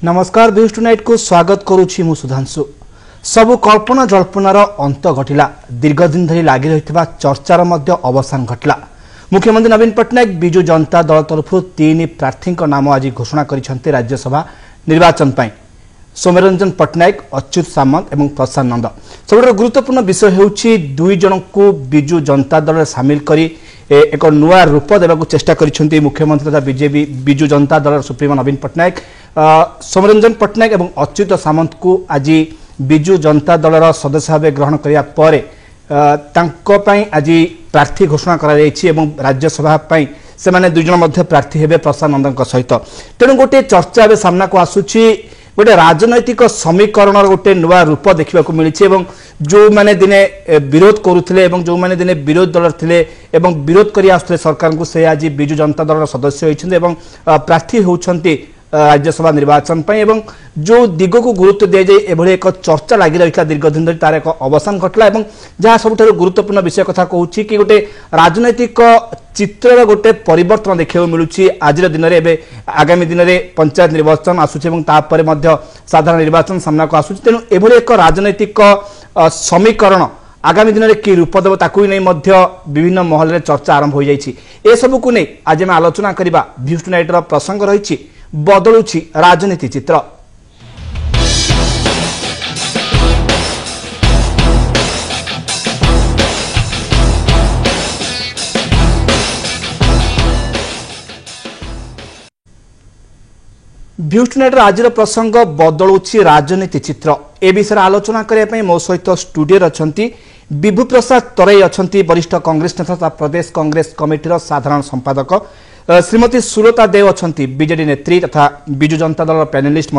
नमस्कार news tonight को स्वागत करुछि मु सुधांशु। सबु कल्पना जल्पनार अंत घटिला। दीर्घ दिन धरी लागि रहितबा चर्चार मध्य अवसान घटला। मुख्यमंत्री नवीन पट्टनायक बिजु जनता दल तरफ 3 प्रार्थी नाम आज घोषणा करिसंते राज्यसभा निर्वाचन पई। सौम्यरंजन पट्टनायक, अच्युत सामंत और प्रसाद नंद। सबुठ गुरुत्वपूर्ण विषय होउछि 2 जन को बिजु जनता दल सामिल करी एक नुआ रूप देवा चेष्टा करिसंते मुख्यमंत्री तथा बीजेपी बिजु जनता दल सुप्रीमो नवीन पट्टनायक। सौम्यरंजन पट्टनायक और अच्युत सामंत को आज बिजु जनता दलर सदस्य भाव ग्रहण करिया परे आज प्रार्थी घोषणा करा जायछि एवं राज्यसभा पई से माने 2 जन मध्य प्रार्थी हेबे प्रसाद नंदन सहित। तेणु गोटे चर्चा ए सामना को आसुछि गोटे राजनैतिक समीकरण गोटे नुआ रूप देखा मिली। जो माने दिने विरोध करुले जो माने दिने विरोध दल थे विरोध कर आसुले सरकार को से आज बिजु जनता दल सदस्य होइछन्ते एवं प्रार्थी होउछन्ते राज्यसभा निर्वाचन पई एवं जो दिग को गुरुत्व दि जाए एभली एक चर्चा लगी रही दीर्घ दिन धरी तार एक अवसान घटला। जहाँ सबुठ गुरुत्वपूर्ण विषय कथा कहूँ कि गोटे राजनैतिक चित्र गोटे परिवर्तन देखा मिलूँ आज दिन में। आगामी दिन में पंचायत निर्वाचन आसूचे साधारण निर्वाचन सामना को आसूची। तेणु एभली एक राजनैतिक समीकरण आगामी दिन में कि रूप देव ताकू नहीं विभिन्न महल में चर्चा आरंभ हो जाइए। ए सबू को नहीं आज आम आलोचना करबा। न्यूज टुनाइट प्रसंग रही बदलुछि राजनीति चित्र। न्यूज टुनाइट आज प्रसंग बदलुछि राजनीति चित्र। ए विषय आलोचना करने मो सहित स्टूडियो अच्छा विभु प्रसाद तराई अच्छा वरिष्ठ कांग्रेस नेता तथा प्रदेश कांग्रेस कमिटीर साधारण संपादक, श्रीमती सुलता देव अच्छा बीजेडी नेत्री तथा बिजु जनता दल पैनलिस्ट,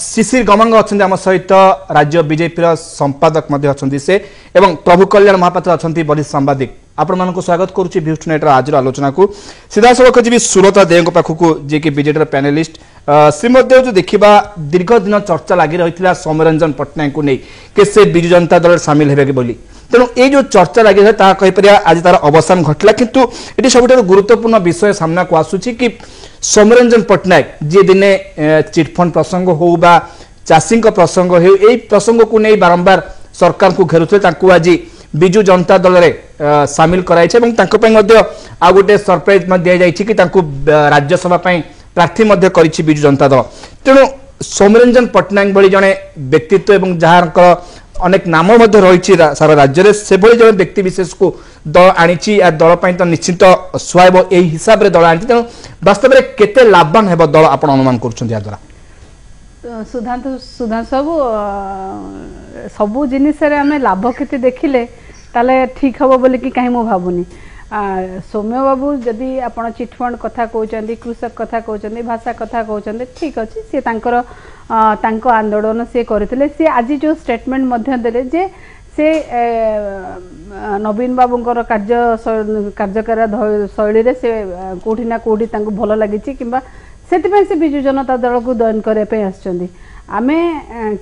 शिशिर गमांग अच्छा आम सहित राज्य बीजेपी संपादक अच्छा से एवं प्रभु कल्याण महापात्र अच्छा वरिष्ठ सांबादिक। आपण मानक स्वागत करुच्ची न्यूज टुनाइट आज आलोचना को। सीधासख जी सुलता देव पाखक जी कि बीजेडी पैनलिस्ट। श्रीमती देव जो देखा दीर्घ दिन चर्चा लगी रही सौम्यरंजन पट्टनायक को नहीं कि से बिजु जनता दल सामिल हेबे बोली। तेणु ये जो चर्चा लगी रही कहीपर आज तार अवसान घटला। किंतु ये सब गुरुत्वपूर्ण विषय सामना को आसूची कि सौम्यरंजन पट्टनायक जी दिने चिटफंड प्रसंग हो बा चाषी प्रसंग हो यही प्रसंग को नहीं बारंबार सरकार को घेरुले आज बिजु जनता दल में सामिल कराई आ गोटे सरप्राइज दि जाए कि राज्यसभा प्रार्थी बिजु जनता दल। तेणु सौम्यरंजन पट्टनायक भली जड़े व्यक्तित्व एवं जहाँ अनेक नाम रही सारा राज्य से भली जड़े व्यक्ति विशेष को दल आनी दल तो निश्चित सुहाब यही हिसाब से दल आनी। तेणु वास्तव में केते लाभवान है दल आप अनुमान कर सुधांशु सबू जिनिस लाभ क्षति देखिले ताले ठीक हम बोल कि कहीं मुझे भावुनी। सौम्य बाबू जदि आप चिटफंड कथा कहते कृषक कथा कहते भाषा कथा कहते ठीक अच्छे सी आंदोलन सी करते सी आज जो स्टेटमेंट देले जे से नवीन बाबूंकर कार्यकर शैली से कौटी ना कौटी भल लगी कि से बिजु जनता दल को जॉइन करने आमे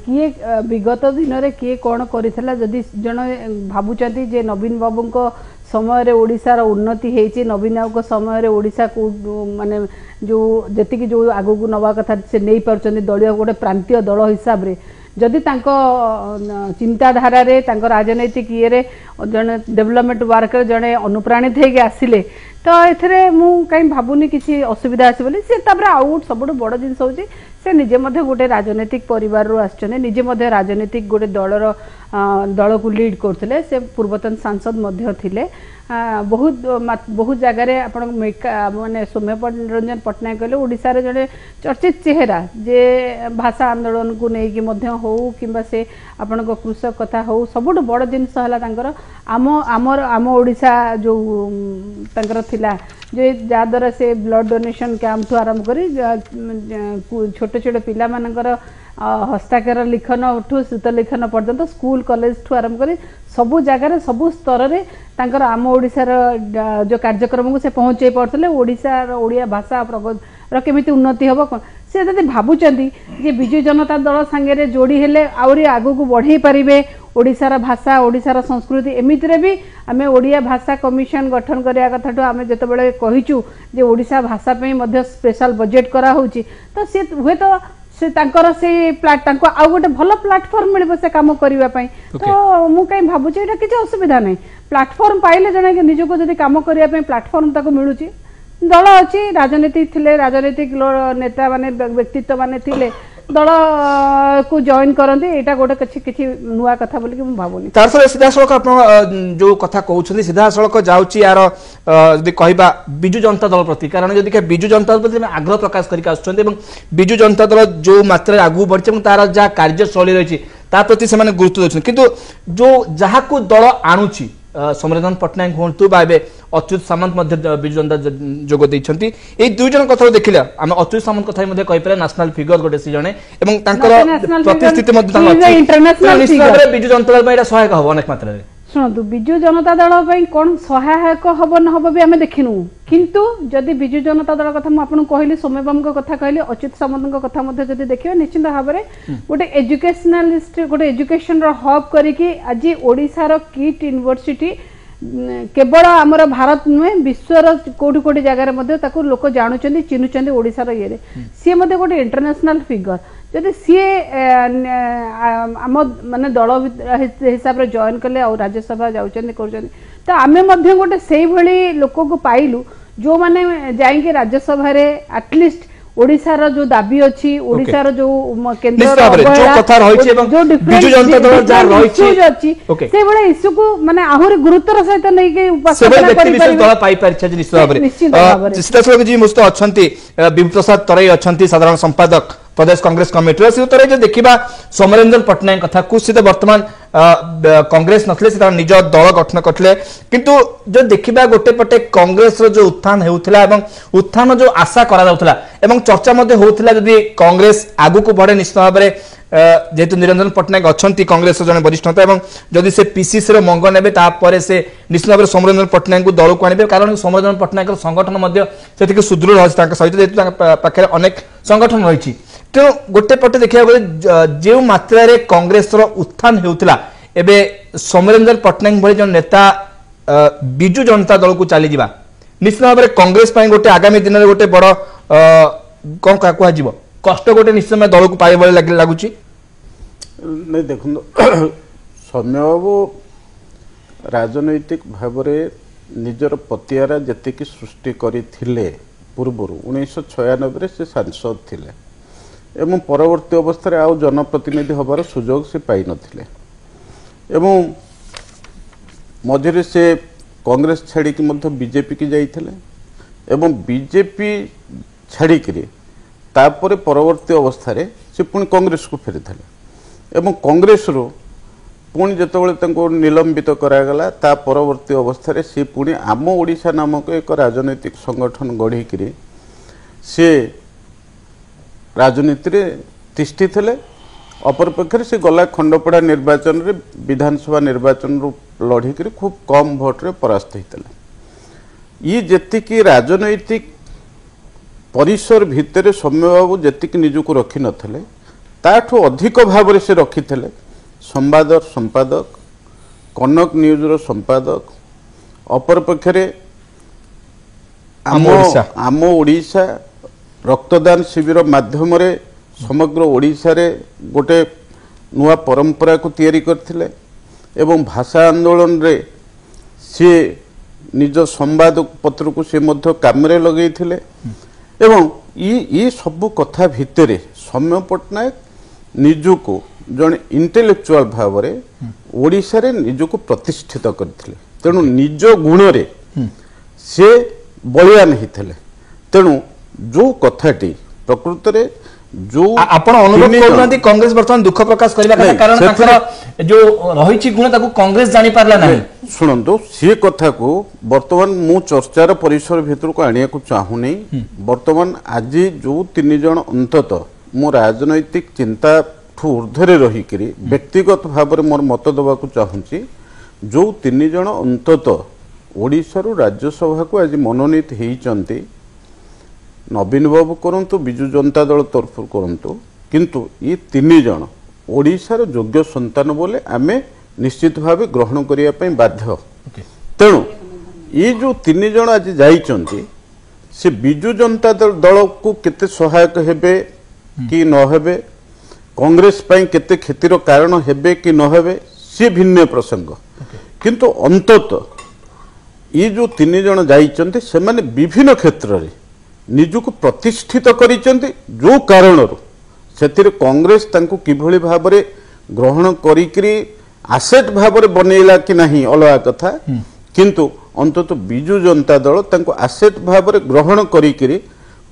किए विगत दिन में किए कौन करिथला जदि जन भावुचंती जे नवीन बाबू को समय रे ओडिशार उन्नति हेची नवीन बाबू को समय रे ओडिशा को माने जो जति जो आगु को नवा कथा से नहीं पारचंती दलिया गोटे प्रांतीय दल हिसाब रे जदि तांको चिंताधारा रे तांको राजनैतिक ये रे जने डेवलपमेंट वर्कर जने अनुप्राणित हेके आसिले तो एथरे मु कहीं भावुनी किसी असुविधा आसे बोली से तापर आउट सबुठ बड़ जिनस होची से निजे मध्य गोटे राजनैतिक परिवार रो आछने निजे मध्य राजनैतिक गोटे दल को लीड करथिले से पूर्वतन सांसद मध्य थिले बहुत जगह रे आपण माने सौम्यरंजन पट्टनायक कहले ओडिसा रे जड़े चर्चित चेहरा जे भाषा आंदोलन को नहीं कि मध्य हो किंबा से आपण को कृषक कथा हो सबुठ बड़ जिनस हला तांकर आम ओडिशा जो तांकर थिला जे जाद्वारा से ब्लड डोनेशन कैंप ठू आरंभ करी छोट छोट पिला मानकर हस्ताक्षर लिखन ठू शीत लिखन पर्यंत स्कूल कॉलेज ठू आरंभ करी सबू जगार सबू स्तर रे तांकर आम ओडिशार जो कार्यक्रम को से पहुँचे पार्थे ओडिशार ओडिया भाषा केमिति उन्नति हम से जब भावुंट बिजु जनता दल सांगे जोड़ी हेले आहरी आगू को बढ़े पारे ओडिशार भाषा ओडिशार संस्कृति एमितिरे भी आमे ओडिया भाषा कमिशन गठन करिया कथाटो आमे जतबेले कहिचु जे ओडिशा भाषा पे मध्य स्पेशल बजेट करा होची तो से हुए तो से तांकर से तांको आ गोटे भल प्लाटफर्म मिल से काम करने तो मु कहीं भावुँ यहाँ किसी असुविधा नहीं प्लाटफर्म पाइले जन निजको जब कम करने प्लाटफर्म मिलूँ दल अच्छी राजनीति थिले राजनीतिक नेता माने व्यक्तित्व माने थिले दल को जॉइन करते यहाँ गोटे किसी नुआ कथा बोल कि भावुनी तार सीधा सड़क आप जो कथा कहते सीधा सड़क जाऊँगी यार कहवा विजु जनता दल प्रति कारण जदि विजु जनता दल प्रति आग्रह प्रकाश करके विजु जनता दल जो मात्रा आगू बढ़ी तार जहाँ कार्यशैली रही प्रति से गुरुत्व देते किंतु जो जहाँ को दल आणुची समरेंद्र पट्टनायक हूँ बा अच्युत सामंत विजु जनता जोग देते ये दुई जन कथा देखिले आम अच्युत सामंत कथा कहीपर नेशनल फिगर गोटे सी जड़े प्रतिष्ठित विजु जनता दल सहायक हम अनेक मात्रा शुणु विजु जनता दल कौन सहायक हम न हम भी आम देखिनु किंतु जदि विजु जनता दल कथा मुझे कहली सौम्य बाबू कथा कहली अच्युत सामंत कथा जदि देखिए निश्चित भाव में गोटे एजुकेशनालिस्ट गोटे एजुकेशन हब करके आज ओडिशार किट यूनिवर्सिटी केवल आमर भारत नुहे विश्वर कोटि कोटि जगह लोक जानुंट चिन्हुंट ओडिशार ये सी गोटे इंटरनेशनल फिगर जदि सी आम माने दल हिसाब से जॉइन कले और राज्यसभा जाऊँ तो आम गोटे से लोक को पाइलु जो माने जाइए राज्यसभा एटलिस्ट ओडिशार जो दाबी अच्छी ओडिशार जो केंद्र इश्यू को माने आहुरी गुरुत्वर सहित नहीं विभू प्रसाद तराई अच्छा साधारण संपादक प्रदेश कांग्रेस कमिटी से उत्तर जो देखा समरेंद्र पट्टनायक कथा को सी वर्तमान कांग्रेस नथिले से निज दल गठन करते किंतु जो देखा गोटे पटे कांग्रेस जो उत्थान होता उत्थान जो आशा करा चर्चा होता जदि कांग्रेस आगु को बढ़े निश्चित भाव में जेहेतु निरंजन पट्टनायक अच्छा कांग्रेस जन वरिष्ठ नेता जदि से पीसीसी मंग ने से निश्चित भाव में समरेंद्र पट्टनायक को दल को आने कारण समरेंद्र पट्टनायक संगठन से सुदृढ़ सहित जेहेतु पाखे अनेक संगठन रही तेणु गोटे पटे देखा गले जो मात्रा कांग्रेस उत्थान होता एवं समरेंद्र पट्टनायक भाई जो नेता विजु जनता दल को चली जावा निश्चित भाव में कांग्रेस गोटे आगामी दिन में गोटे बड़ कौन कह कष्ट गोटे निश्चित भाव दल को पाइबा लगुच नहीं देखो सौम्य बाबू राजनैतिक भाव निजर पतियारा जी सृष्टि करते पूर्वर 1996 से सांसद थिले एवं परवर्ती अवस्था आउ जनप्रतिनिधि हबार सुजोग से पाई नथिले एवं मझे से कांग्रेस छाड़ी बीजेपी की जाइथिले एवं बीजेपी छाड़ी तापर परवर्ती अवस्था से पुणी कांग्रेस को फेरी एवं कांग्रेस रो पुणी जो निलंबित करागला ता परवर्ती अवस्था सी पुणी आम ओडिशा नामक एक राजनैतिक संगठन गढ़ी से राजनीति रे तिष्ठी थे अपरपक्ष से गला खंडपड़ा निर्वाचन रे विधानसभा निर्वाचन लड़िक खूब कम भोट रे परास्त होता ये जी राजनैतिक परिसर भितर सौम्य बाबू जी निजको रखी नथिले ताठू अधिक भाव से रखी थे संवादर संपादक कनक न्यूज संपादक अपरपक्ष आम ओडिशा रक्तदान शिविर माध्यम समग्र ओडिशा रे गोटे नुआ परंपरा को तैयारी करथिले एवं भाषा आंदोलन रे सी निज संवाद पत्र को सी मध्य काम रे लगई थिले एवं ये सब कथा भितरे सौम्य पट्टनायक निजको जन इंटेलेक्चुअल भाव रे ओडिशा रे निजको प्रतिष्ठित करथिले तेणु निज गुण रे से बलियान हिथिले तेणु जो कथाटी प्रकृत रे जो आपण अनुभव करथांती कांग्रेस वर्तमान दुख प्रकाश करबा कारण ताकर जो रहिछि गुण ताको कांग्रेस जानि पारला नाही सुनंतो से कथा को वर्तमान मु चर्चार परिसर भीतर को आनिया को चाहू नहीं वर्तमान आज जो तीन जन अंतत मो राजनैतिक चिंता ठू ऊर्ध्वरे रही करी व्यक्तिगत भाव में मोर मत दबा को चाहूँगी जो तीन जन अंतत ओडिशा राज्यसभा को आज मनोनीत होती नवीन बाबू करंतु बिजु जनता दल तरफ करंतु किंतु ये तीन जन ओडिशार योग्य संतान बोले आमे निश्चित भाव ग्रहण करने बाध्य तेणु ये जो तीन जन आज जाइचंती से बिजु जनता दल को केते सहायक हेबे कि न हेबे कांग्रेस पई केते क्षतिर कारण हेबे कि न हेबे सी भिन्न प्रसंग किंतु अंतत ये जो तीन जन जाइचंते से माने विभिन्न क्षेत्र रे निजुक प्रतिष्ठित करिचंते जो कारण से कांग्रेस तांको किभली भाबरे ग्रहण करिकरी आसेट भाबरे बनेला कि नहीं अलग कथा किंतु अंतत बिजु जनता दल तांको आसेट भाबरे ग्रहण करिकरी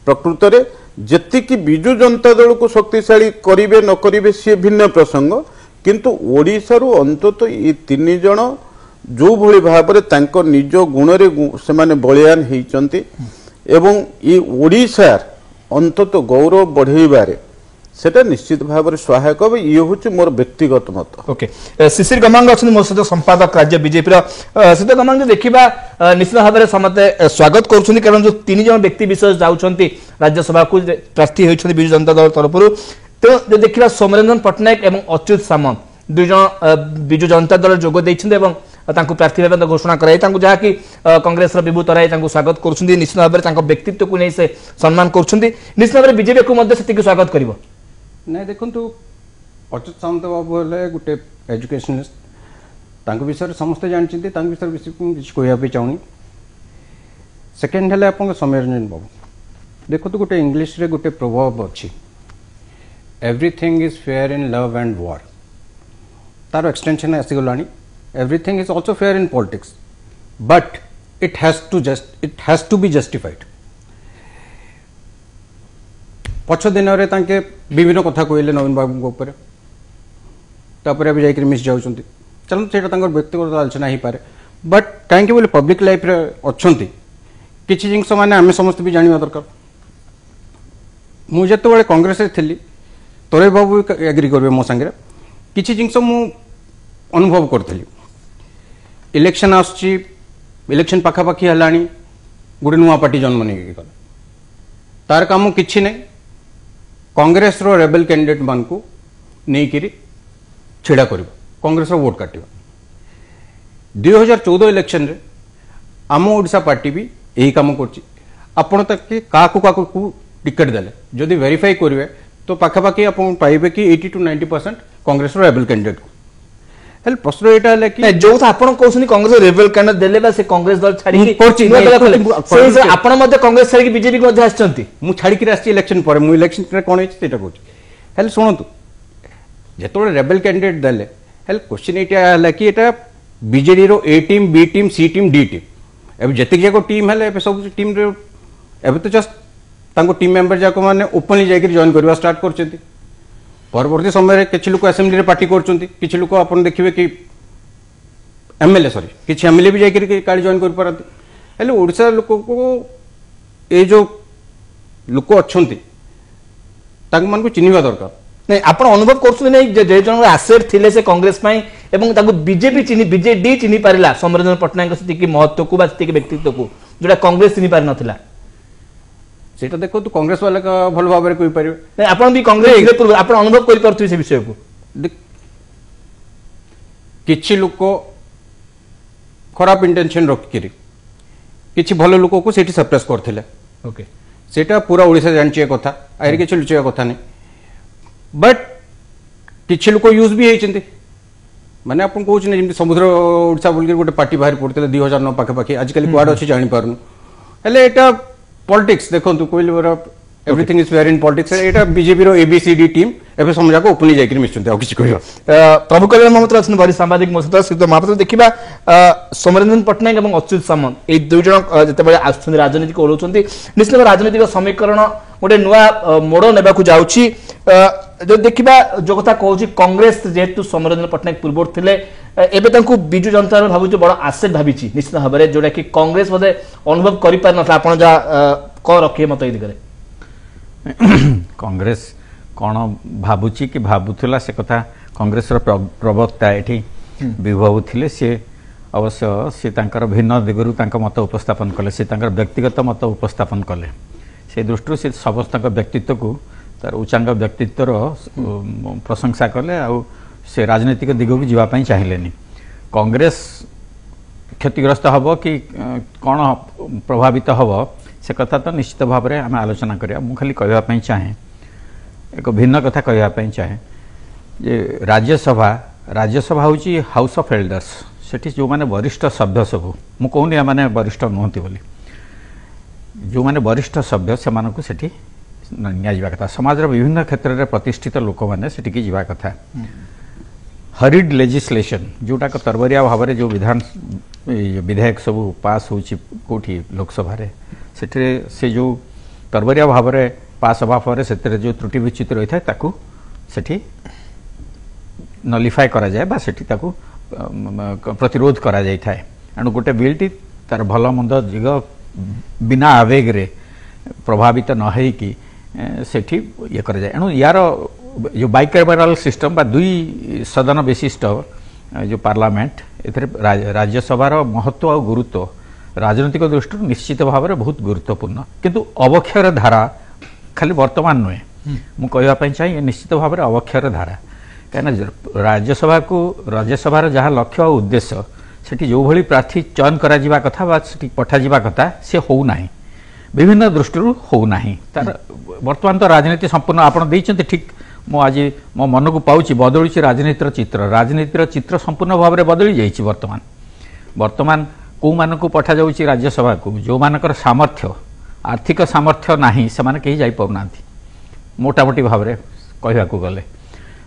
प्रकृत रे जेतिकी बिजु जनता दल को शक्तिशाली करिवे न करिवे सी भिन्न प्रसंग किंतु ओडिशारू अंतत ये तीन जन जो भली भाबरे तांको निज गुण रे से माने बलियान हेइचंती एवं ये ओडिशार अंतत गौरव बढ़ेबारे सेटा निश्चित भाव में सहायक हे ये हूँ मोर व्यक्तिगत मत। ओके शिशिर गमांग अच्छे मो सहित संपादक राज्य बीजेपी शिशिर गमांग देखा निश्चित भाव में समस्ते स्वागत करुँच कारण जो तीन जन व्यक्ति विशेष जाऊँच राज्यसभा को प्रार्थी होती विजु जनता दल तरफ तो जो देखा सौम्यरंजन पट्टनायक और अच्युत सामंत दुई जन विजु जनता दल जोग प्रार्थी भाव घोषणा कराई जहाँकि कांग्रेस विभू तराई स्वागत करुँच निश्चित भाव में व्यक्तित्व को नहीं से सम्मान करुँच निश्चित भाव में बीजेपी को स्वागत कर नहीं देखु अच्युत सामंत बाबू है गोटे एजुकेशनिस्ट विषय समस्ते जानते विषय किसी कहवाई चाहूनी सेकेंड है आप सौम्यरंजन बाबू देखो गोटे इंग्लीश रे गोटे प्रभाव अच्छी everything is fair in love and war तार एक्सटेंशन आसीगला everything is also fair in politics but it has to be justified पक्ष दिन में विभिन्न कथा कहले नवीन बाबू उपर अभी जाकर मिस जाऊँ चलते से व्यक्तिगत आलोचना हो पाए बट कहीं बोले पब्लिक लाइफ रे अच्छा किसी जिनस मैंने आम समस्त भी जाना दरकार मुझे जो कांग्रेस थी तोरे बाबू एग्री करेंगे मो सागर किसी जिनस मु अनुभव करी इलेक्शन आलेक्शन पाखापाखि है गोटे नुआ पार्टी जन्म नहीं गला तार काम किसी नहीं कांग्रेस रो रेबेल कैंडिडेट मान को नहीं छिड़ा कर कांग्रेस रो वोट काटिबा 2014 इलेक्शन रे आम ओडिशा पार्टी भी यही काम करछि आपण तक का टिकट देले जदि वेरीफाई करिवे तो पाखापाखि आपण पाइबे कि 80 to 90% कांग्रेस रो रेबेल कैंडिडेट को हेल प्रश्न एटा है कि जो आपण कहउछनी कांग्रेस रेबेल कैंडिडेट देले बा से कांग्रेस दल छाड़ी करछि से आपण मध्ये कांग्रेस छाड़ी बीजेपी को मध्ये आछंती मु छाड़ी कि आछि इलेक्शन पर मु इलेक्शन रे कोन हेछि तेटा कहछि हेल सुनतु जेतोले रेबेल कैंडिडेट देले हेल क्वेश्चन एटा है कि एटा बीजेडी रो ए टीम बी टीम सी टीम डी टीम एबे जति जाको टीम हेले एबे सब टीम रे एबे तो जस्ट तांको टीम मेंबर जाको माने ओपनली जाकर जॉइन करबा स्टार्ट करछंती परवर्ती समय किसी लोग असेंबली पार्टी कर लोग आप देखिए कि एमएलए सॉरी किसी एमएलए भी जाकर जॉइन कर पारती हेल्ले ओडिशा लोक को ये जो लोक अच्छा मान चिन्हवा दरकार नहीं आप अनुभव कर जन आसेट थे से कांग्रेस बीजेपी बीजेडी चिन्ह पारा सौम्यरंजन पट्टनायक महत्व को व्यक्तित्व को जोटा कांग्रेस चिन्ह पारि नथिला सेटा देखो तो कांग्रेस वाला का भल भाव में कहि परिबे आपण भी कांग्रेस आपण अनुभव करि परथि से विषय को किछि लोक को खराब इंटेंशन रखिकरी किछि भल लोक को सेठी सरप्राइज करथिले ओके सेटा पूरा ओडिसा जानछि कथा आइर किछि लुचिया कथा नै बट किछि लोक यूज भी हेचंती माने आपण कहउछ नै जेमति समुद्र ओडिसा बोल के गोटे पार्टी बाहर पड़ते 2009 पाखे पाखे आजकल कुआड अछि जानि पारुनु हेले एटा पॉलिटिक्स देखो कहले everything is fair in politics Etah BJP row ABCD team एबे समझा को ओपनली जाकर मिसचंते आ किछि कहबा प्रभु कल्याण महापात्र अछन बड़ी सांबादिक मोसत सिद्ध महापात्र देखिबा सौम्यरंजन पट्टनायक एवं अच्युत सामंत ए दुई जन जते बळे आछन राजनीति को ओलौचंती निश्चित राजनीतिक समीकरण गोटे नुआ मोड़ नेबा को जाउची जो देखिबा जो कथा कहउची कांग्रेस जेतु सौम्यरंजन पट्टनायक पूर्व थिले एबे तांकु बिजु जनता भाबुची बड़ आसेट भाबिची निश्चित भाबरे जोटा कि कांग्रेस मध्ये अनुभव करि पार नथला आपण जा क रखे मत ए दिगरे कांग्रेस कौन भावुची कि भावुला से कथा कांग्रेस प्रवक्ता ये विभव थे सी अवश्य सी भिन्न दिगरु मत उपस्थापन कले सी व्यक्तिगत मत उपस्थापन कले से दृष्टि से समस्त व्यक्तित्व को तार उच्चांग व्यक्तित्वर प्रशंसा कले आ से राजनीतिक दिग को जावाई चाहिए कांग्रेस क्षतिग्रस्त हम कि कौन प्रभावित हम से कथा तो निश्चित भाव में आम आलोचना करिया मु खाली कहवाई चाहे एक भिन्न कथा कहवाई चाहे जे राज्यसभा हूँ हाउस ऑफ एल्डर्स सेठी जो माने वरिष्ठ सभ्य सब मु कहूनी माने वरिष्ठ नुहति बोली जो माने वरिष्ठ सभ्य से मानकु सेठी निया कथा समाज विभिन्न क्षेत्र में प्रतिष्ठित लोक मैंने सेठी जावा कथा हरिड लेजिस्लेशन जोटा तरबरिया भाव में जो विधायक सब पास होठी लोकसभा से जो तरबरिया भाव में पास हवा पर से जो त्रुटि विच्युत रही है ताकू सेठी नलिफाई करा जाए बा सेठी ताकू प्रतिरोध करा जाय थाए एणु गोटे बिलटी तार भल मंद दिग बिना आवेग रे प्रभावित न है कि सेठी ये करा जाए एणु यार जो बाइकैमरल सिस्टम बा दुई सदन विशिष्ट जो पार्लियामेंट एथरे राज्यसभार महत्व और गुरुत्व राजनीतिक दृष्टि निश्चित भाव में बहुत गुरुत्वपूर्ण किंतु अवक्षयर धारा खाली वर्तमान नुहे मु कहवाई चाहिए निश्चित भाव में अवक्षयर धारा कहीं राज्यसभार जहाँ लक्ष्य और उद्देश्य सेठी जो भली प्रार्थी चयन करा जिबा कथा बा सेठी पठा जिबा कथा से हो नाही विभिन्न दृष्टि हो नाही तार वर्तमान तो राजनीति संपूर्ण आपण देइछन्ते ठीक मो आज मो मन को पाउछि बदलुछि राजनीतिर चित्र संपूर्ण भाव में बदली जाइछि वर्तमान को मानकु पठा जाउछि राज्यसभा को जो मानकर सामर्थ्य आर्थिक सामर्थ्य नाही से माने कहि जाई पाउनांती मोटामोटी भाव में कहवाकू गले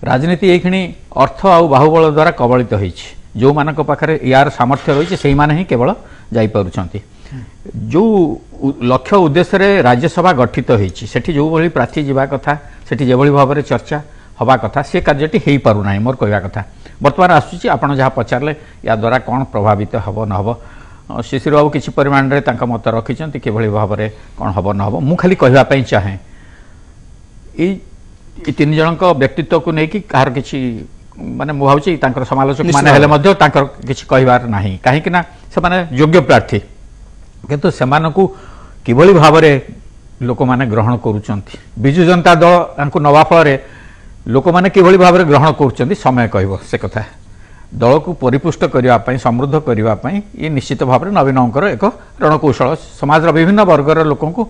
राजनीति एखिणी अर्थ आ बाहुबल द्वारा कबलित होइछि जो मानक पाखरे यार सामर्थ्य रही से माने ही केवल जाई पारुछंती जो लक्ष्य उद्देश्य रे राज्यसभा गठित होइछि सेठी जो भली प्रार्थी जीवा कथा सेठी जे भली भाव में चर्चा हवा कथा से कार्यटी हेई पारु नाही मोर कहवा कथा वर्तमान आसुछि आपण जहाँ पचारले या द्वारा कौन प्रभावित हब न हब शिशिर बाबू किछि परिमाण रे तांका मत रखिछंती केभली भाव में कौन हब न हब मु खाली कहवा पई चाहे ई तीन जनक व्यक्तित्व को लेकिन कहार किछि माने मु भावछि तांकर समालोचक माने हेले मध्ये तांकर किछि कहिबार नाही काहे कि ना से माने योग्य प्रार्थी किंतु सेमानकु किभली भाव में लोक माने ग्रहण करूचंती बिजु जनता दल तांको नवा फଳରେ लोक माने किभली भाव में ग्रहण करूचंती समय कहबो से कथा दल को परिपुष्ट करबा पई समृद्ध करबा पई ये निश्चित भाव में नवीनकर एक रणकौशल समाज विभिन्न वर्गर लोकंकु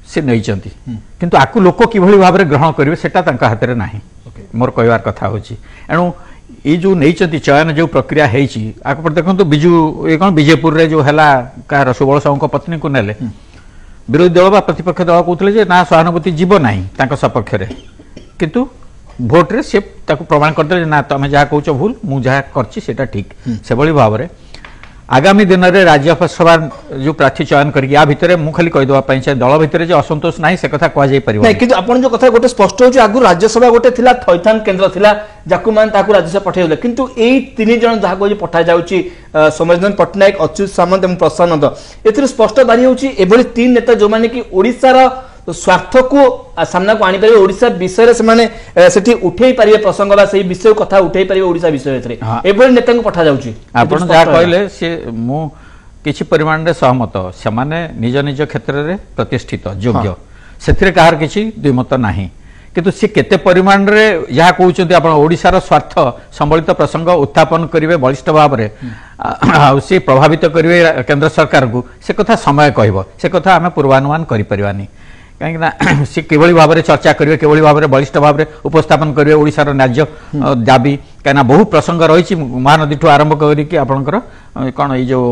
से नहीं किंतु आकु लोक किभली भाव में ग्रहण करेंगे सेटा तांका हाथ में नाही मोर कहवार कथा होची एणु ये जो नहीं चयन जो प्रक्रिया होती आपर देखो बिजु ये कौन विजयपुर रे जो है कह सुबल साहू पत्नी को नेले विरोधी दल बा प्रतिपक्ष दल कहते ना सहानुभूति जीव ना सपक्ष किंतु भोट रे से प्रमाण करदे ना तुम जहाँ कौच भूल मुझे जहाँ कर ठीक से भाव में आगामी दिन में राज्यसभा जो प्रार्थी चयन करके या भितर मु खाली कहीदेवा चाहे दल भितर जो असंतोष ना से कथा कह जाई परिबो नहीं किंतु आपण जो कथा गोटे स्पष्ट हो आगु राज्यसभा गोटे थिला थैथान केंद्र थिला जाकु मान ताकु राज्यसभा पठाइले किंतु एई तीन जन जहा को पठा जाउची सोमेश पट्टनायक अच्युत सामंत एवं प्रसाद एथिर स्पष्ट बारी होउची एभली तीन नेता जो माने कि ओडिसा रा स्वार्थ को सामना को आनी पारे ओडिसा विषय से माने सेठी उठेई पारे प्रसंग बा सही विषय कथा उठेई पारे ओडिसा विषय रे एभली नेता को पठा जाउची आपण जा कहले से मु किछि परिमाण रे सहमत से माने निज निज क्षेत्र रे प्रतिष्ठित योग्य सेथिरे कहार किछि द्विमत नाही किंतु से केते परिमाण रे जहा कहउचंती आपण ओडिसा रो स्वार्थ संबलित प्रसंग उत्थापन करिवे बलिष्ठ भाव रे से प्रभावित करिवे केंद्र सरकार को से कथा समय कहबो से कथा हमें पूर्वानुमान करि परिबानी कहीं सी किभली भाव में चर्चा करेंगे किभली भाव में बलिष्ठ भाव में उपस्थापन करेंगे ओडिशार न्याय्य दाबी कहीं बहु प्रसंग रही महानदी ठू आरंभ करके आपणकर कौन ये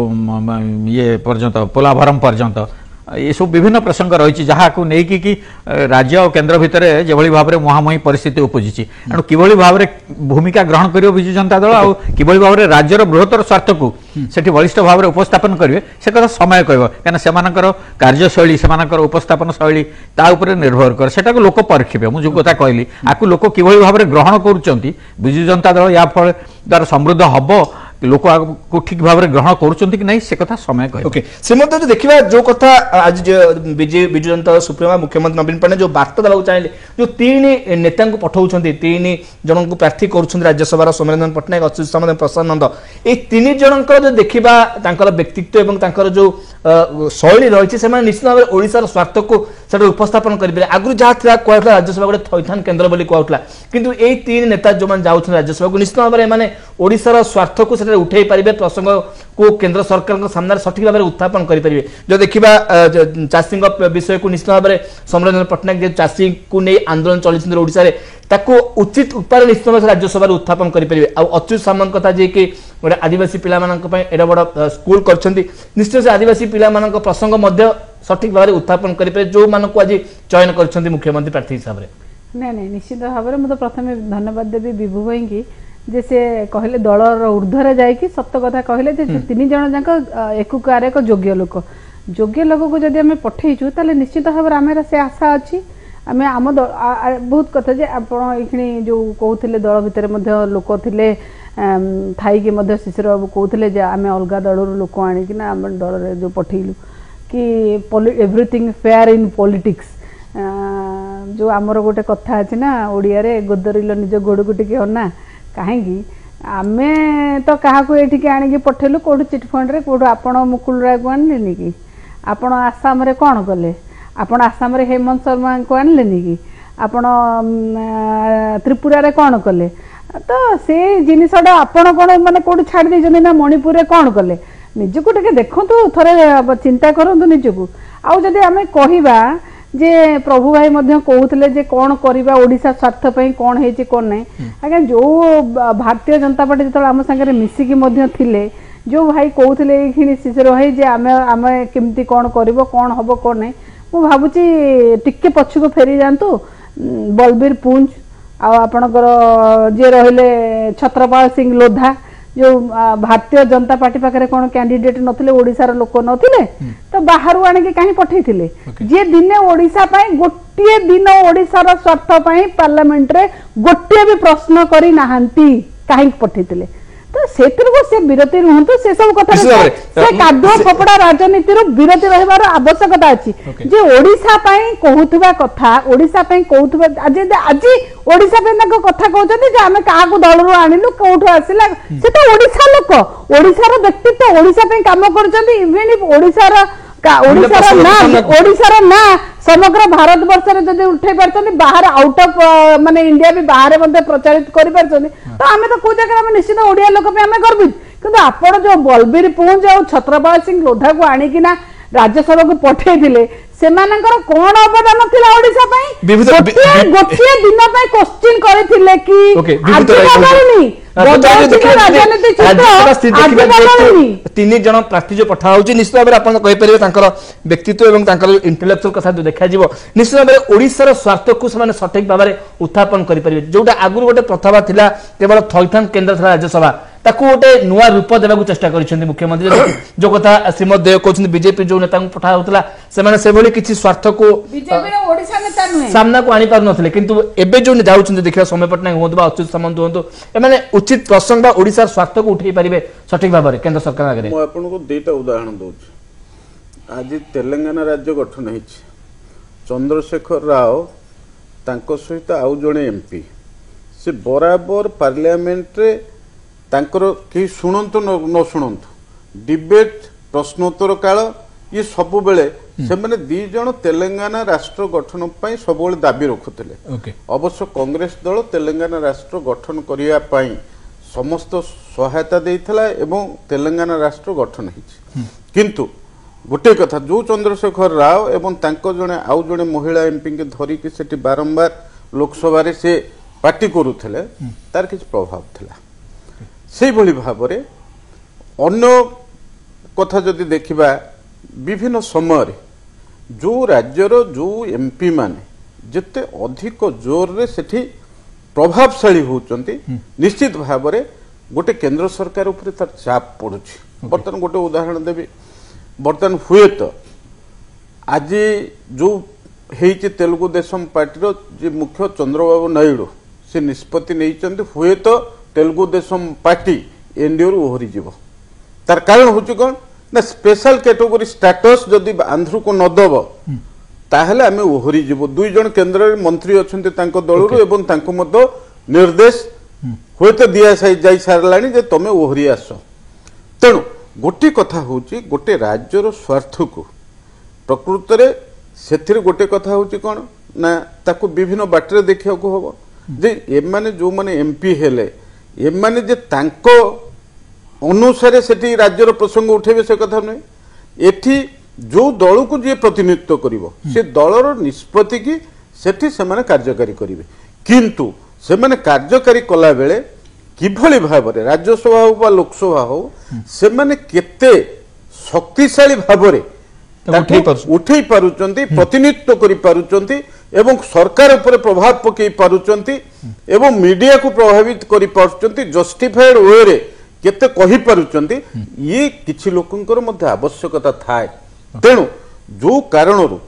ये पर्यंत पोलाभरम पर्यंत ये सब विभिन्न प्रसंग रही जहाँ को लेकिन कि राज्य और केन्द्र भितर जो भाव में मुहांमुही परिस्थिति उपजी एणु किभली भाव में भूमिका ग्रहण कर विजु जनता दल आ किभली भाव में राज्यर बृहत्तर स्वार्थ को सेठी बलिष्ठ भाव में उपस्थापन करेंगे से कथा समय कहब कहीं से कार्यशैली से उपस्थापन शैली ता उपरे निर्भर कर सेटा को लोक परखिबे मु जो कथा कहली आकु लोक किभली भाव में ग्रहण करुचंती विजु जनता दल या फल द्वारा समृद्ध हब लोक को ठीक भाव में ग्रहण करुचंती कि नहीं से कथा समय कहे ओके से मध्य देखिबा जो कथा आज विजु जनता सुप्रीमो मुख्यमंत्री नवीन पट्टनायक जो वार्ता देबाक चाहिए जो तीन नेता को पठाउछंती तीन जन को प्रार्थी करुछंती राज्यसभा सोमेश पट्टनायक अच्युत सामंत प्रसाद नंद ए तीन जनकर जो देखिबा तांकर व्यक्तित्व एवं तांकर जो शैली रही से निश्चित भाव में ओडिशार स्वार्थ को সেটা উপস্থাপন করিপারে আগুন যা ଥିଲା কুয়াউলা রাজ্যসভা গোটে থইথান কেন্দ্র বলি কুয়াউলা কিন্তু এই তিন নেতা যে যাচ্ছেন রাজ্যসভা নিশ্চিত ভাবে এমানে ওড়িশার স্বার্থকু সেটা উঠাই পারিবে প্রসঙ্গ কু কেন্দ্র সরকার সামনে সঠিক ভাবে উত্থাপন করিপারিবে যদি দেখা চাষী বিষয়কু নিশ্চিত ভাবে সমরেন্দ্র পট্টনায়ক যে চাষী নেই আন্দোলন চলিছেন ওড়িশারে তাকে উচিত উপায় নিশ্চিত ভাবে রাজ্যসভার উত্থাপন করিপারিবে অচ্যুত সামন্ত কথা যে কি গোটে আদিবাসী পিলামানଙ୍କ ପାଇଁ এডা বড় স্কুল করছেন নিশ্চয় সে আদিবাসী পিলামানଙ୍କ প্রসঙ্গ মধ্য সঠিক ভাবে উত্থাপন করিপারে যে মানুষ আজ চয়ন করছেন মুখ্যমন্ত্রী প্রার্থী হিসাবে ନାଇଁ ନାଇଁ ନିଶ୍ଚିତ ଭାବରେ ମୁଁ ତ ପ୍ରଥମେ ଧନ୍ୟବାଦ ଦେବି ବିଭୁ ଭାଇକି ଯେ ସେ କହିଲେ ଦଳର ଊର୍ଦ୍ଧ୍ୱରେ ଯାଇକି ସତ କଥା କହିଲେ ଯେ ତିନି ଜଣ ଯାକ ଏକୁକାର ଏକ ଯୋଗ୍ୟ ଲୋକକୁ ଯଦି ଆମେ ପଠେଇଛୁ ତାହେଲେ ନିଶ୍ଚିତ ଭାବରେ ଆମର ସେ ଆଶା ଅଛି ଆମେ ଆମ ବହୁତ କଥା ଯେ ଆପଣ ଏଇଖିଣି ଯୋଉ କହୁଥିଲେ ଦଳ ଭିତରେ ମଧ୍ୟ ଲୋକ ଥିଲେ ଥାଇକି ମଧ୍ୟ ଶିଶିର ବାବୁ କହୁଥିଲେ ଯେ ଆମେ ଅଲଗା ଦଳରୁ ଲୋକ ଆଣିକିନା ଆମ ଦଳରେ ଯୋଉ ପଠେଇଲୁ କି ଏଭ୍ରିଥିଙ୍ଗ ଫେୟାର ଇନ୍ ପଲିଟିକ୍ସ जो आमर गोटे कथा अच्छे ना ओडिया रे गोदरिल निज गोड़ को टिके अना कहीं आमे तो क्या ये आणिकी पठेलु कौट चिटफंड रे कौट आपण मुकुल राय को आनलेनि कि आपण आसाम रे कौन कले आपण आसाम रे हेमंत शर्मा को आनलेनि कि आपण त्रिपुरा रे कौन कले तो से जिनसटा आपण कौन माने कौट छाड़ देछन ना मणिपुर रे कौन कले निजको टिके देखंतु थरे चिंता करंतु निजको आउ जदि आमे कहिबा जे प्रभु भाई मध्य कहते जे कौन करवा ओडिशा स्वार्थ पई कौन हेची कौन नहीं आज्ञा जो भारतीय जनता पार्टी जो आम सागर मिसिकी मध्य थिले जो भाई कहते ये शिशिर भाई जे आमे केमती कौन करबो कौन हबो कौन नहीं मु भाबुची टिके पछको फेरी जानतु बलबीर पुंज आपणकर जे रहिले छत्रपाल सिंह लोधा जो भारतीय जनता पार्टी पाखे कौन कैंडिडेट नथिले ओडिशार लोक नथिले तो बाहर आनिके कहीं पठेइथिले जे दिने ओडिशा पई गोटिए दिन ओडिशार स्वार्थ पई पार्लियामेंट रे गोटिए भी प्रश्न करी नाहंती कहीं पठेइथिले तो सेतिर को से विरति रहंतु से सब कथा से कादो फपड़ा राजनीति रो विरति रहबार आवश्यकता अछि जे ओडिशा पई कहउतबा कथा ओडिशा पई कहउतबा आज ओडिशा पे ना कथा कहउछथि जे हमें काहा को दल रो आनिलु कोठो आसिला से तो ओडिशा लोक ओडिशा रो व्यक्तित्व ओडिशा पे काम करछथि इवन ओडिशा ना समग्र भारत वर्ष रे जदि उठै परछथि बाहर आउट ऑफ माने इंडिया भी बाहर मध्ये प्रचारित करि परछथि तो आमे तो को जगह में निश्चित ओडिया लोक पे आमे गर्वित किंतु आपण जो बलबीर पुंज और छत्रपाल सिंह लोधा को आनिकिना राज्यसभा को पठेइथिले सेमानकर कोन अवदान थिला ओडिशा पई गोटिए दिन पई क्वेश्चन करिथिले कि तीन जन प्रार्थी जो पठा होची निश्चित भाव आप कहीपर व्यक्तित्व और इंटेलेक्चुअल कथा जो देखा निश्चित भाव ओडिशार स्वार्थ को सठिक भाव में उत्थापन करेंगे जोटा आगुरी गोटे प्रथा थिला केवल थैथान केन्द्र था राज्यसभा ताकू गोटे नुआ रूप देवाक चेष्टा कर मुख्यमंत्री जो कथा श्रीमद देव कहते बीजेपी जो नेता पठा होता से किसी स्वार्थ को सामना को आनी पार नथिले किंतु एबे जो जाउछन देखिया समय पटनायक होतबा अच्युत सामंत होतो एमाने उचित प्रसंग बा ओडिसा स्वार्थ को उठै परिबे सठिक भाव में केंद्र सरकार आगे मैं आपन को दुईटा उदाहरण दूची आज तेलंगाना राज्य गठन होइछि चंद्रशेखर राव तांको सहित आउ जणे एमपी से बराबर पार्लियामेंट रे तांकर कि शुणंतु न शुणंतु डिबेट प्रश्नोत्तर काल ये सब बेले से मैंने दी जन तेलंगाना राष्ट्र गठन पाई सब दाबी रखुले अवश्य कांग्रेस दल तेलंगाना राष्ट्र गठन करिया पाई समस्त सहायता देइथला एवं तेलंगाना राष्ट्र गठन होइछि किंतु गोटे कथा जो चंद्रशेखर राव एवं तांको जने आउ जने महिला एमपी के धरी कि सेठी बारंबार लोकसभा रे से पार्टी करूथले तार किछ प्रभाव थिला से भली भाबरे अन्य कथा जदि देखिबा विभिन्न समय जो राज्यर जो एमपी माने जिते अधिक जोर रे सेठी प्रभावशाली होउचंती निश्चित भाव में गोटे केंद्र सरकार उपरे तार चाप पड़ुछि बर्तन गोटे उदाहरण देबी बर्तन हुए तो आज जो हेइछि तेलुगु देशम पार्टी रो जे मुख्य चंद्रबाबू नायडू से निष्पत्ति नैचंती हुए तो तेलुगु देशम पार्टी एनडीए रो ओहरी जीवो तार कारण होछि कोन ना स्पेशल कैटेगरी स्टेटस जदि आंध्र को न दब ताहले आमे ओहरी जीवो दुई जन केंद्र मंत्री अछंती तांको दलरु एवं तांको मध्य निर्देश होते दिया जाई सारलानी जे तमे ओहरी आस तेणु गोटे कथा होची गोटे राज्यर स्वार्थ को प्रकृत रे ସେଥିରେ ଗୋଟେ କଥା ହଉଛି କ'ଣ ନା ତାକୁ ବିଭିନ୍ନ ବାଟରେ ଦେଖିବାକୁ ହବ ଯେ ଏମାନେ ଯୋଉମାନେ ଏମ୍ପି ହେଲେ ଏମାନେ ଯେ ତାଙ୍କ ଅନୁସାରେ ସେଠି ରାଜ୍ୟର ପ୍ରସଙ୍ଗ ଉଠେଇବେ ସେ କଥା ନୁହେଁ। ଏଠି ଯୋଉ ଦଳକୁ ଯିଏ ପ୍ରତିନିଧିତ୍ୱ କରିବ ସେ ଦଳର ନିଷ୍ପତ୍ତି କି ସେଠି ସେମାନେ କାର୍ଯ୍ୟକାରୀ କରିବେ, କିନ୍ତୁ ସେମାନେ କାର୍ଯ୍ୟକାରୀ କଲା ବେଳେ କିଭଳି ଭାବରେ ରାଜ୍ୟସଭା ହଉ ବା ଲୋକସଭା ହଉ ସେମାନେ କେତେ ଶକ୍ତିଶାଳୀ ଭାବରେ ଉଠେଇ ପାରୁଛନ୍ତି, ପ୍ରତିନିଧିତ୍ୱ କରିପାରୁଛନ୍ତି ଏବଂ ସରକାର ଉପରେ ପ୍ରଭାବ ପକାଇ ପାରୁଛନ୍ତି ଏବଂ ମିଡିଆକୁ ପ୍ରଭାବିତ କରିପାରୁଛନ୍ତି, ଜଷ୍ଟିଫାଏଡ ୱେରେ କେତେ କହିପାରୁଛନ୍ତି, ଇଏ କିଛି ଲୋକଙ୍କର ମଧ୍ୟ ଆବଶ୍ୟକତା ଥାଏ। ତେଣୁ ଯୋଉ କାରଣରୁ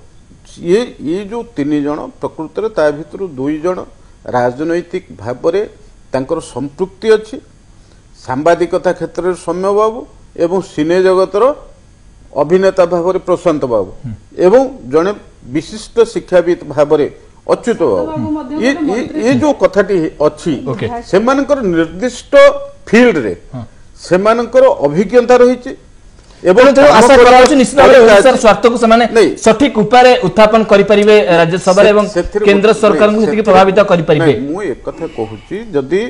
ଇଏ ଯୋଉ 3 ଜଣ ପ୍ରକୃତରେ ତା ଭିତରୁ 2 ଜଣ ରାଜନୈତିକ ଭାବରେ ତାଙ୍କର ସମ୍ପୃକ୍ତି ଅଛି, ସାମ୍ବାଦିକତା କ୍ଷେତ୍ରରେ ସୌମ୍ୟ ବାବୁ ଏବଂ ସିନେ ଜଗତର ଅଭିନେତା ଭାବରେ ପ୍ରଶାନ୍ତ ବାବୁ ଏବଂ ଜଣେ ବିଶିଷ୍ଟ ଶିକ୍ଷାବିତ ଭାବରେ ଅଚ୍ୟୁତ ବାବୁ, ଏ ଯୋଉ କଥାଟି ଅଛି ସେମାନଙ୍କର ନିର୍ଦ୍ଦିଷ୍ଟ ଫିଲ୍ଡରେ ସେମାନଙ୍କର ଅଭିଜ୍ଞତା ରହିଛି এবং আশা করা হচ্ছে নিশ্চিত ভাবে ওড়িশার স্বার্থକୁ ସେମାନେ সঠিক উপায়ে উত্থাপন করিপারিবে রাজ্যসভার এবং কেন্দ্র সরকারଙ୍କୁ সেটিকে প্রভাবিত করিপারিবে। ମୁଁ ଏ କଥା କହୁଛି ଯଦି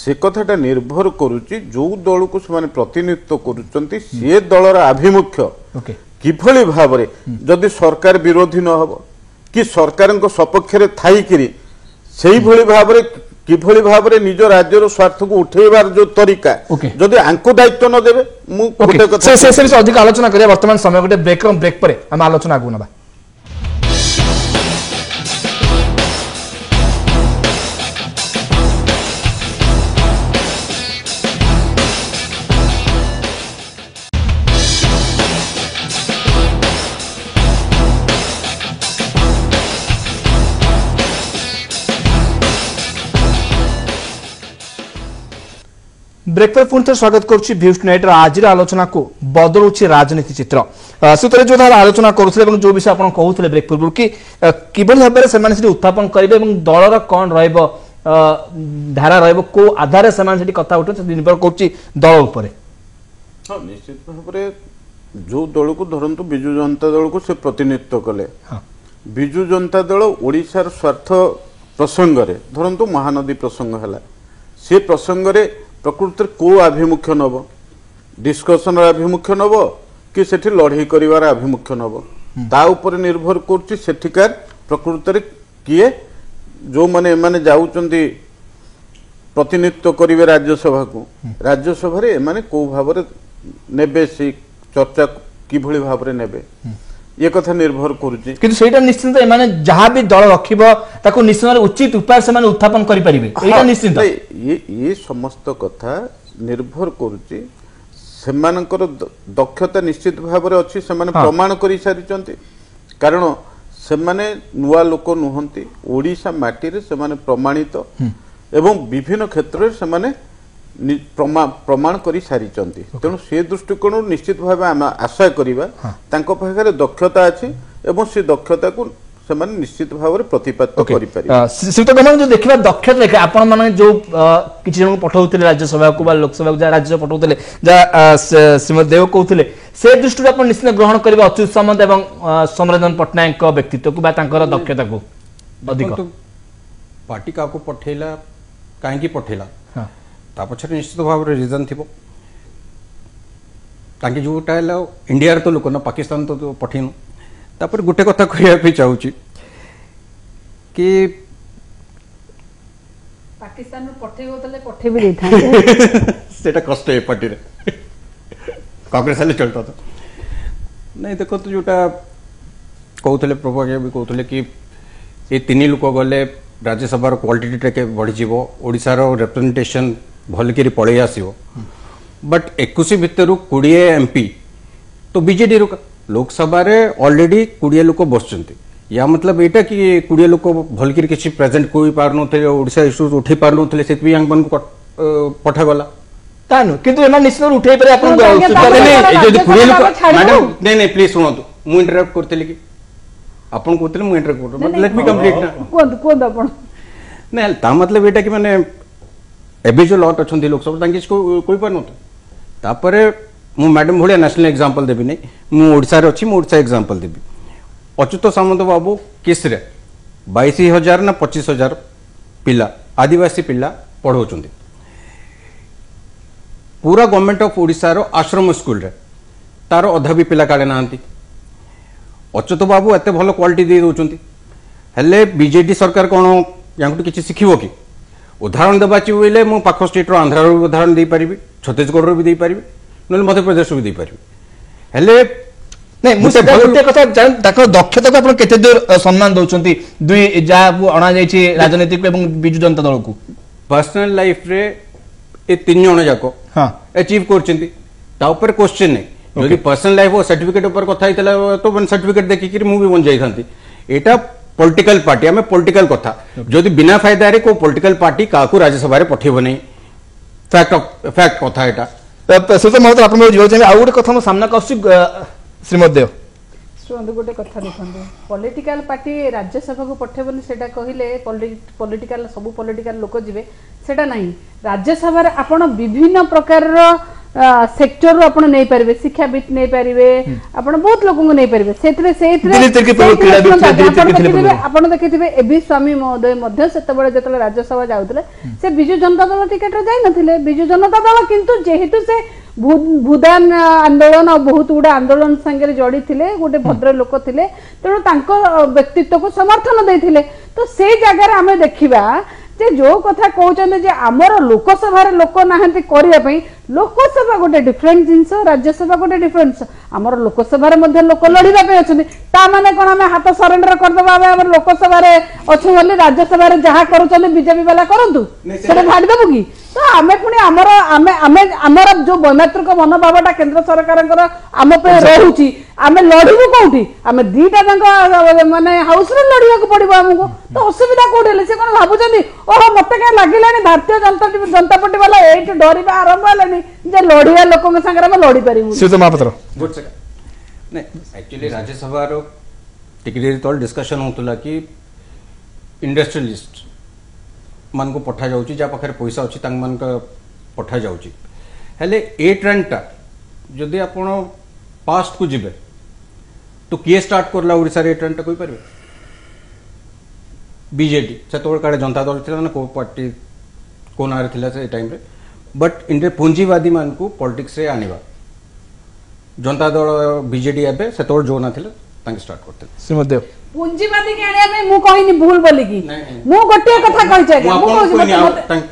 ସେ କଥାଟା ନିର୍ଭର କରୁଛି ଯୋଉ ଦଳକୁ ସେମାନେ ପ୍ରତିନିଧିତ୍ୱ କରୁଛନ୍ତି ସେ ଦଳର ଆଭିମୁଖ୍ୟ କିଭଳି ଭାବରେ ଯଦି ସରକାର ବିରୋଧୀ ନ ହେବ କି ସରକାରଙ୍କ ସପକ୍ଷରେ ଥାଇକିରି ସେଇଭଳି ଭାବରେ কিভাবে ভাবে নিজ রাজ্যর স্বার্থক উঠাইবার যে তরিকা যদি আঙ্কু দায়িত্ব ন দেবে মু গোটে কথা সে অধিক আলোচনা করিয়া বর্তমান সময় গোটে ব্রেক পরে আমি আলোচনা আগু নেবা। ब्रेक पर पुणी स्वागत करुच्ची भ्यूज टुनाइट आज आलोचना को बदलुची राजनीति चित्र से जो आलोचना करुले जो विषय आप कहते ब्रेक पूर्व कि किभली भाव से उत्थापन करेंगे दलर कौन धारा रो आधार से कथा उठे निर्भर कर दल उपर। हाँ निश्चित भाव जो दल को धरतु विजु जनता दल को से प्रतिनिधित्व कले विजु जनता दल ओडिशार स्वार्थ प्रसंग धरतु महानदी प्रसंग है से प्रसंग प्रकृति को आभिमुख्य नब डिस्कसन आभिमुख्य नब कि सेठी लड़ाई करिवार आभिमुख्य नब ता ऊपर निर्भर करछि सेठिकार प्रकृति किए जो माने माने जाउचंदी प्रतिनिधित्व करिवे राज्यसभा को राज्यसभा रे माने को भाबरे नेबे से चर्चा किभली भाबरे नेबे ये कथा निर्भर करुछि किंतु सेटा निश्चित एमाने जहां भी दल रखिबो ताको निश्चित उचित उपाय से माने उत्थापन करि परिबे एटा निश्चित ये समस्त कथा निर्भर करुछि सेमानकर दक्षता निश्चित भाव रे अछि सेमाने प्रमाण करि सारिचंती कारण सेमाने नुवा लोक नुहंती ओडिशा माटी रे सेमाने प्रमाणित एवं विभिन्न क्षेत्र रे सेमाने प्रमाण करी सारिचंती तेणु से दृष्टिकोण निश्चित भाव आशा करिबा तांको पाखरे दक्षता अछि एवं से दक्षता को सेमाने निश्चित भाव रे प्रतिपादित करि पारि श्रीत गमन जो देखिबा दक्षता लेखे आपण माने जो किछि जन पठाउतले राज्यसभा को बा लोकसभा को जा राज्य पठाउतले जा श्रीमती देव कहउतले से दृष्टि आपण निश्चित ग्रहण करिबा अच्युत सामंत एवं समरंजन पटनायक को व्यक्तित्व को बा तांकर दक्षता को अधिक पार्टी का को पठेला काहे की पठेला ता पछरे निश्चित भाव रे रीजन थिबो ताकि जोटा इंडिया तो लोक ना पाकिस्तान तो पठेनु तापर गोटे कथा कहया पे चाहूची कि पाकिस्तान रो पठेबो तले पठे भी देथा सेटा कष्ट है पार्टी रे कांग्रेस वाले चलता था नहीं देखो तो जोटा कहउतले प्रभु के भी कहउतले कि ये 3 लोक गले राज्यसभा क्वालिटी टे बढ़ी जीवो ओडिसा रो रिप्रेजेंटेशन भल करी पड़े आसीबो बट 21 भितर 20 एमपी तो बीजेडी रो लोकसभा रे ऑलरेडी 20 लोक बसचंती या मतलब एटा कि 20 लोक भल करी किछि प्रेजेंट कोई पार नथले ओडिसा इश्यूज उठै पार नथले सेतबी यांग बन को पठा गला तानु किंतु एमा निश्चित उठै परे अपन ए जो 20 लोक मैडम नहीं प्लीज सुनतो मु इंटरप्ट करतले कि अपन कहतले मु इंटरप्ट करतो लेट मी कंप्लीट ना कोन अपन नहीं ता मतलब एटा कि माने एबे जो लॉट अछंती लोकसभा तांके कोई पार नथो तापरे मु मैडम भलिया नेशनल एग्जांपल देबी नहीं मु ओडिसा रे अछि मु ओडिसा एग्जांपल देबी अच्युत सामंत बाबू केस रे 22,000 ना 25,000 पिला आदिवासी पिला पढ़ाउछन्ति पूरा गवर्नमेंट ऑफ ओडिशा रो आश्रम स्कूल रे तार अधा भी पिला काढ़े नांती अच्युत बाबू एते भल क्वालिटी दे दउछन्ति हेले बीजेडी सरकार कोन याकु किछि सिखिबो कि उदाहरण देबाची बोले मो पाख स्टेट रो आंध्र रो उदाहरण दे परिबी छत्तीसगढ़ रो भी दे परिबी नले मध्य प्रदेश रो भी दे परिबी हेले नहीं मुझे गोटे कथा ताको दक्षता को आपण केते दूर सम्मान दउछन्ति दुई जा अणा जाईछि राजनीतिक एवं बिजु जनता दल को पर्सनल लाइफ रे ए तीन जण जाको हां अचीव करछन्ति ता ऊपर क्वेश्चन नहीं यदि पर्सनल लाइफ और सर्टिफिकेट ऊपर कथा हितला तो बन सर्टिफिकेट देखि कि मु भी बन जाई थांती एटा पॉलिटिकल पार्टी आमे पॉलिटिकल कथा जदि बिना फायदा रे को पॉलिटिकल पार्टी काकू राज्यसभा रे पठेबो नहीं फैक्ट कथा एटा सुत महोदय आपण जो चाहिए आ गोटे कथा हम सामना करछि श्रीमती देव शुणु गोटे कथा देखते पॉलिटिकल पार्टी राज्यसभा को पठेबनी सेटा कहले पॉलिटिकल सब पॉलिटिकल लोक जिवे सेटा नहीं राज्यसभा आपण विभिन्न प्रकार सेक्टर रो आपण नै परिबे शिक्षाविद नै परिबे आपण बहुत लोक को नै परिबे सेतरे आपण देखिथिबे एबी स्वामी महोदय मध्य सेतबळे जतले राज्यसभा जाउतले से बिजु जनता दल टिकट रे जाई नथिले बिजु जनता दल किंतु जेहेतु से भूदान आंदोलन और बहुत गुड़ा आंदोलन संगे जड़ी थे गोटे भद्र लोक थे तेणु व्यक्तित्व को समर्थन देते तो से जगह आम देखा जे जो कथा कहते आमर लोकसभा लोक ना करने लोकसभा गोटे डिफरेंट जिनस राज्यसभा गोटे डिफरेंट आमर लोकसभा लोक लड़ाई अच्छा माने कौन आम हाथ सरेंडर करदे लोकसभा अच्छे राज्यसभा जहाँ कर बीजेपी वाला करूँ से भाड़देबू कि तो आमे पुणी आमर आमे आमे आमर जो वैमात्रिक मनोभावटा केंद्र सरकार आम रही आमे लड़ू कौटी आमे दीटा माने हाउस रे लड़िया को पड़ो आमको तो असुविधा कौटे से कौन भावुं ओहो मत क्या लगे भारतीय जनता पार्टी वाला ये डरवा आरंभ है जे लड़िया लोक सागर लड़ी पार एक्चुअली राज्यसभा टिके डिस्कशन होता कि इंडस्ट्रियलिस्ट मान को पठा जाउची जा पाखरे पैसा अछि तांग मान का पठा जाउची हेले ए ट्रेंडटा जदि आपण पास्ट को जिबे तो किए स्टार्ट करला ओडिसा रे ट्रेंडटा कोइ परबे बीजेडी सेतोळ काडे जनता दल थिला ना को पार्टी कोन आरे थिला से टाइम रे बट इंडिया पूंजीवादी मान को पॉलिटिक्स रे आनिबा जनता दल बीजेडी एबे सेतोळ जो ना थिला तांग स्टार्ट करते श्रीमती देव पूंजीवादी के आने मु कहनी भूल बोली की मु गोटे कथा कहि छै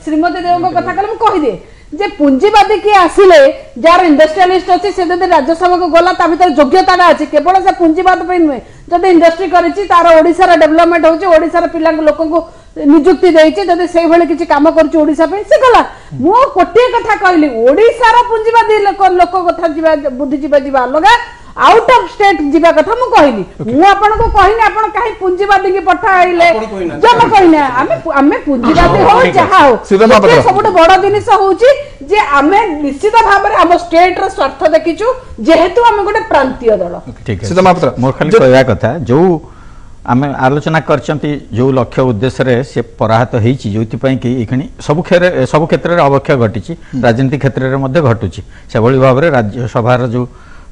श्रीमती देव को कथा कले मु कहि दे जे पूंजीवादी के आसिले जार इंडस्ट्रियलिस्ट अछि से जदि राज्यसभा को गला ता भीतर योग्यता अछि केवल से पूंजीवाद पे नुहे जदि इंडस्ट्री करिछि तार ओडिसा रा डेवलपमेंट होछि ओडिसा रा पिला लोक को नियुक्ति देछि जदि सेहि भले किछि काम करछि ओडिसा पे से गला मु गोटे कथा कहली ओडिसा रा पूंजीवादी लोक कथा जिबा बुद्धिजीवी जिबा अलगा आउट ऑफ स्टेट जीवा कथा मु कहली मु आपन को कहनी आपन काहे पूंजीवादी के पठाइले जब कहने आमे पूंजीवादी हो जहा हो सबुठ बड़ जिनिस होउची जे आमे निश्चित भाव रे हम स्टेट रो स्वार्थ देखिचु जेहेतु आमे गोटे प्रांतीय दल ठीक है मोर खाली कहया कथा जो आमे आलोचना करचंती जो लक्ष्य उद्देश्य रे से पराहत हेची जोति पई कि एखनी सब क्षेत्र रे अवक्षय घटिची राजनीति क्षेत्र रे मध्ये घटुची से भली भाव रे राज्य सभा रो जो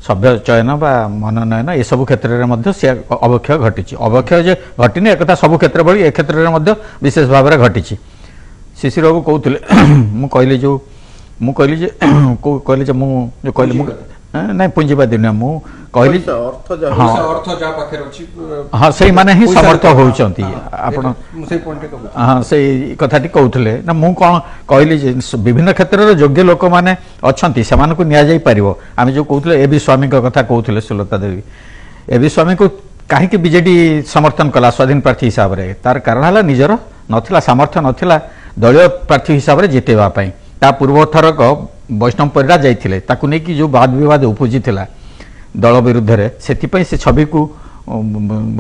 सभ्य चयन बा मनोनयन ये सब क्षेत्र में से अवक्षय घटी अवक्षय जे घटनी एक सब क्षेत्र भली ए क्षेत्र में विशेष भाव में घटी शिशिर बाबू कहते मु कहली जो मु कहली जो मु कहली नहीं पूंजीवादी नुह मु कहली हाँ से माने ही समर्थ होउचंती आपण हाँ से कथाटी कहते ना मु कौन कहली विभिन्न क्षेत्र में योग्य लोक मैंने अच्छा से निया जाई परिवो आमे जो कहते एबी स्वामी कथा कहते सुलता देवी एबी स्वामी को कहीं बीजेडी समर्थन कला स्वाधीन प्रार्थी हिसाब से तार कारण है निजर नथिला सामर्थ्य नथिला दलीय प्रार्थी हिसाब से जितेबाई ता पूर्व थरक वैष्णव परिरा जाइथिले ताकु नै कि जो वाद विवाद उपजी थिला दल विरुद्ध रे सेथिपई से छवि को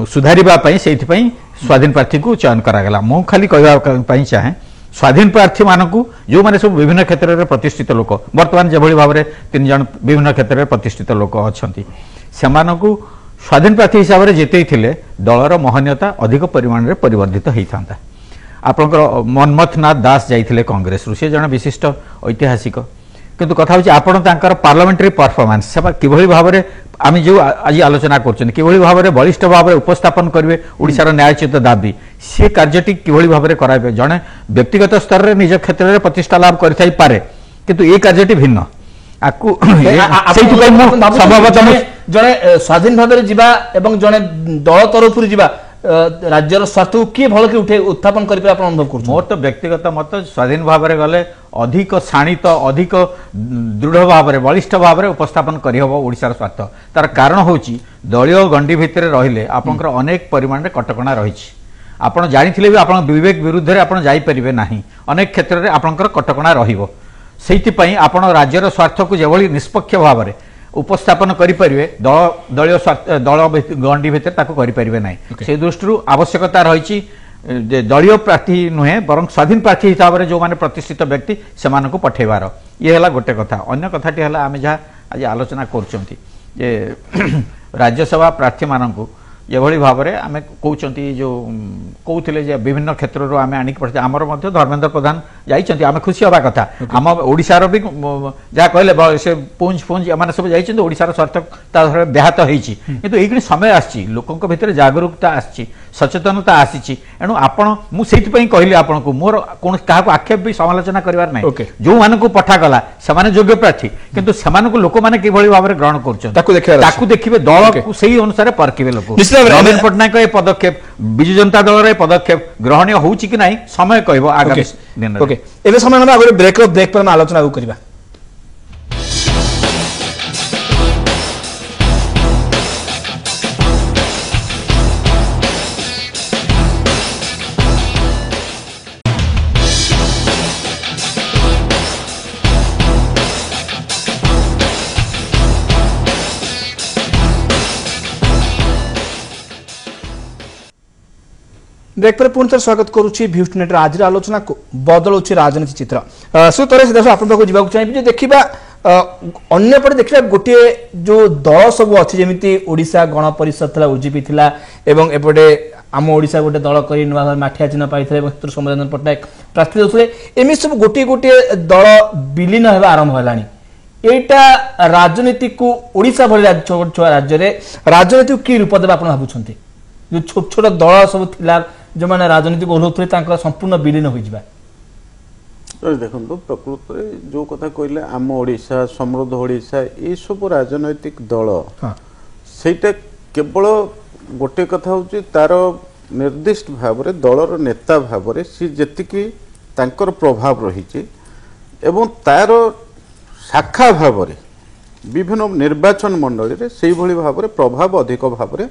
सुधारिबा पई सेथिपई स्वाधीन प्रार्थी को चयन करा गला मु खाली कहबा पई चाहे स्वाधीन प्रार्थी मानकु जो माने सब विभिन्न क्षेत्र रे प्रतिष्ठित लोक वर्तमान जेभली भाव रे तीन जन विभिन्न क्षेत्र रे प्रतिष्ठित लोक अछंती सेमानकु स्वाधीन प्रार्थी हिसाब रे जेतै थिले दलर महनीयता अधिक परिमाण रे परिवर्धित हेइथांता आपनकर मनमथ नाथ दास जाइथिले कांग्रेस रु से जण विशिष्ट ऐतिहासिक কিন্তু কথা হচ্ছে ଆପଣ ତାଙ୍କର ପାର୍ଲାମେଣ୍ଟାରୀ ପରଫର୍ମାନ୍ସ ସେବା କିଭଳି ଭାବରେ ଆମେ ଯେଉଁ ଆଜି ଆଲୋଚନା କରୁଛନ୍ତି କିଭଳି ଭାବରେ ବଳିଷ୍ଠ ଭାବରେ ଉପସ୍ଥାପନ କରିବେ ଓଡ଼ିଶାର ନ୍ୟାୟଚ୍ୟୁତ ଦାବି ସେ କାର୍ଯ୍ୟଟି କିଭଳି ଭାବରେ କରାଇବେ ଜଣେ ବ୍ୟକ୍ତିଗତ ସ୍ତରରେ ନିଜ କ୍ଷେତ୍ରରେ ପ୍ରତିଷ୍ଠା ଲାଭ କରିଥାଇପାରେ କିନ୍ତୁ ଏ କାର୍ଯ୍ୟଟି ଭିନ୍ନ ଆକୁ ସେଇଥିପାଇଁ ମୁଁ ସମ୍ଭବତଃ ଜଣେ ସ୍ୱାଧୀନ ଭାବରେ ଯିବା ଏବଂ ଜଣେ ଦଳ ତରଫରୁ ଯିବା राज्यर स्वार्थ किए भल कि उठे उत्थापन कर अनुभव कर मोर तो व्यक्तिगत मत स्वाधीन भाव में गले अधिक शाणित अधिक दृढ़ भाव में बलिष्ठ भाव में उपस्थापन करशार स्वार्थ तार कारण हूँ दलीय गंडी भितर रहिले आपंकर अनेक परिमाण कटकणा रही आपड़ जानी भी आप विवेक विरुद्ध में आप जापर ना अनेक क्षेत्र में आपंकर कटकणा रही आपण राज्यर स्वार्थ को जो निष्पक्ष भाव में उपस्थापन करें दल दल गंडी भितर करें ना से दृष्टि आवश्यकता रही दलीय प्रार्थी नुहे बर स्वाधीन प्रार्थी हिसाब से जो मैंने प्रतिष्ठित व्यक्ति से पठेबार ये है गोटे कथा अन्य कथाटी है आम जहाँ आज आलोचना कर राज्यसभा प्रार्थी मानू ये भाव में आम कहते जो कहते विभिन्न क्षेत्र आम आणिक पढ़े आमर धर्मेन्द्र प्रधान जाइए आम खुशी हवा कथा आम ओडिशार भी जहाँ कहले से पुंज पुंज एम सब जाइए ओडिशार स्वार्थ व्याहत होती किंतु ये समय आसी लोकों भितर जागरूकता आसी सचेतनता आसी एणु आपण मुझे कहली आपन को मोर कौन क्या आक्षेप भी समालोचना करार ना जो मानक पठागला से योग्य प्रार्थी किंतु से लोक मैंने किभली भाव में ग्रहण कर देखिए दल को सही अनुसार परखिबे लोक नवीन पट्टनायक ये पदक्षेप विजु जनता दल रे पदक्षेप ग्रहणीय हो कि नहीं समय कहब आगामी दिन एवं समय ब्रेक पर आलोचना करवा ब्रेक पर पुनः स्वागत करुच्ची भ्यूज नेट आज आलोचना को बदलू राजनीति चित्र सुतर से आप चाहिए देखा अंपटे देखा गोटे जो दल सब अच्छी जमी ओडिशा गण परिषद था ओजीपी था एपटे आम ओडिशा गोटे दल कर नुआ माठिया चिन्ह पाई सौम्यरंजन पट्टनायक प्रार्थी देते एमती सब गोटे गोटे दल विलीन होगा आरंभ है यहाँ राजनीति को ओडिशा भली छोट छुआ राज्य में राजनीति को कि रूप देवा आप भावुं जो छोट छोट दल सब थिला जो मैंने राजनीति को ओह्लुले संपूर्ण विलीन हो देखो प्रकृत में जो कथा कहले आम ओडिशा समृद्ध ओडिशा ये सब राजनैतिक दल सेटा केवल गोटे कथा हूँ तार निर्दिष्ट भाव में दलर नेता भाव में सी जी तांकर प्रभाव रही एवं तार शाखा भाव में विभिन्न निर्वाचन मंडली में से भाव में प्रभाव अधिक भाव में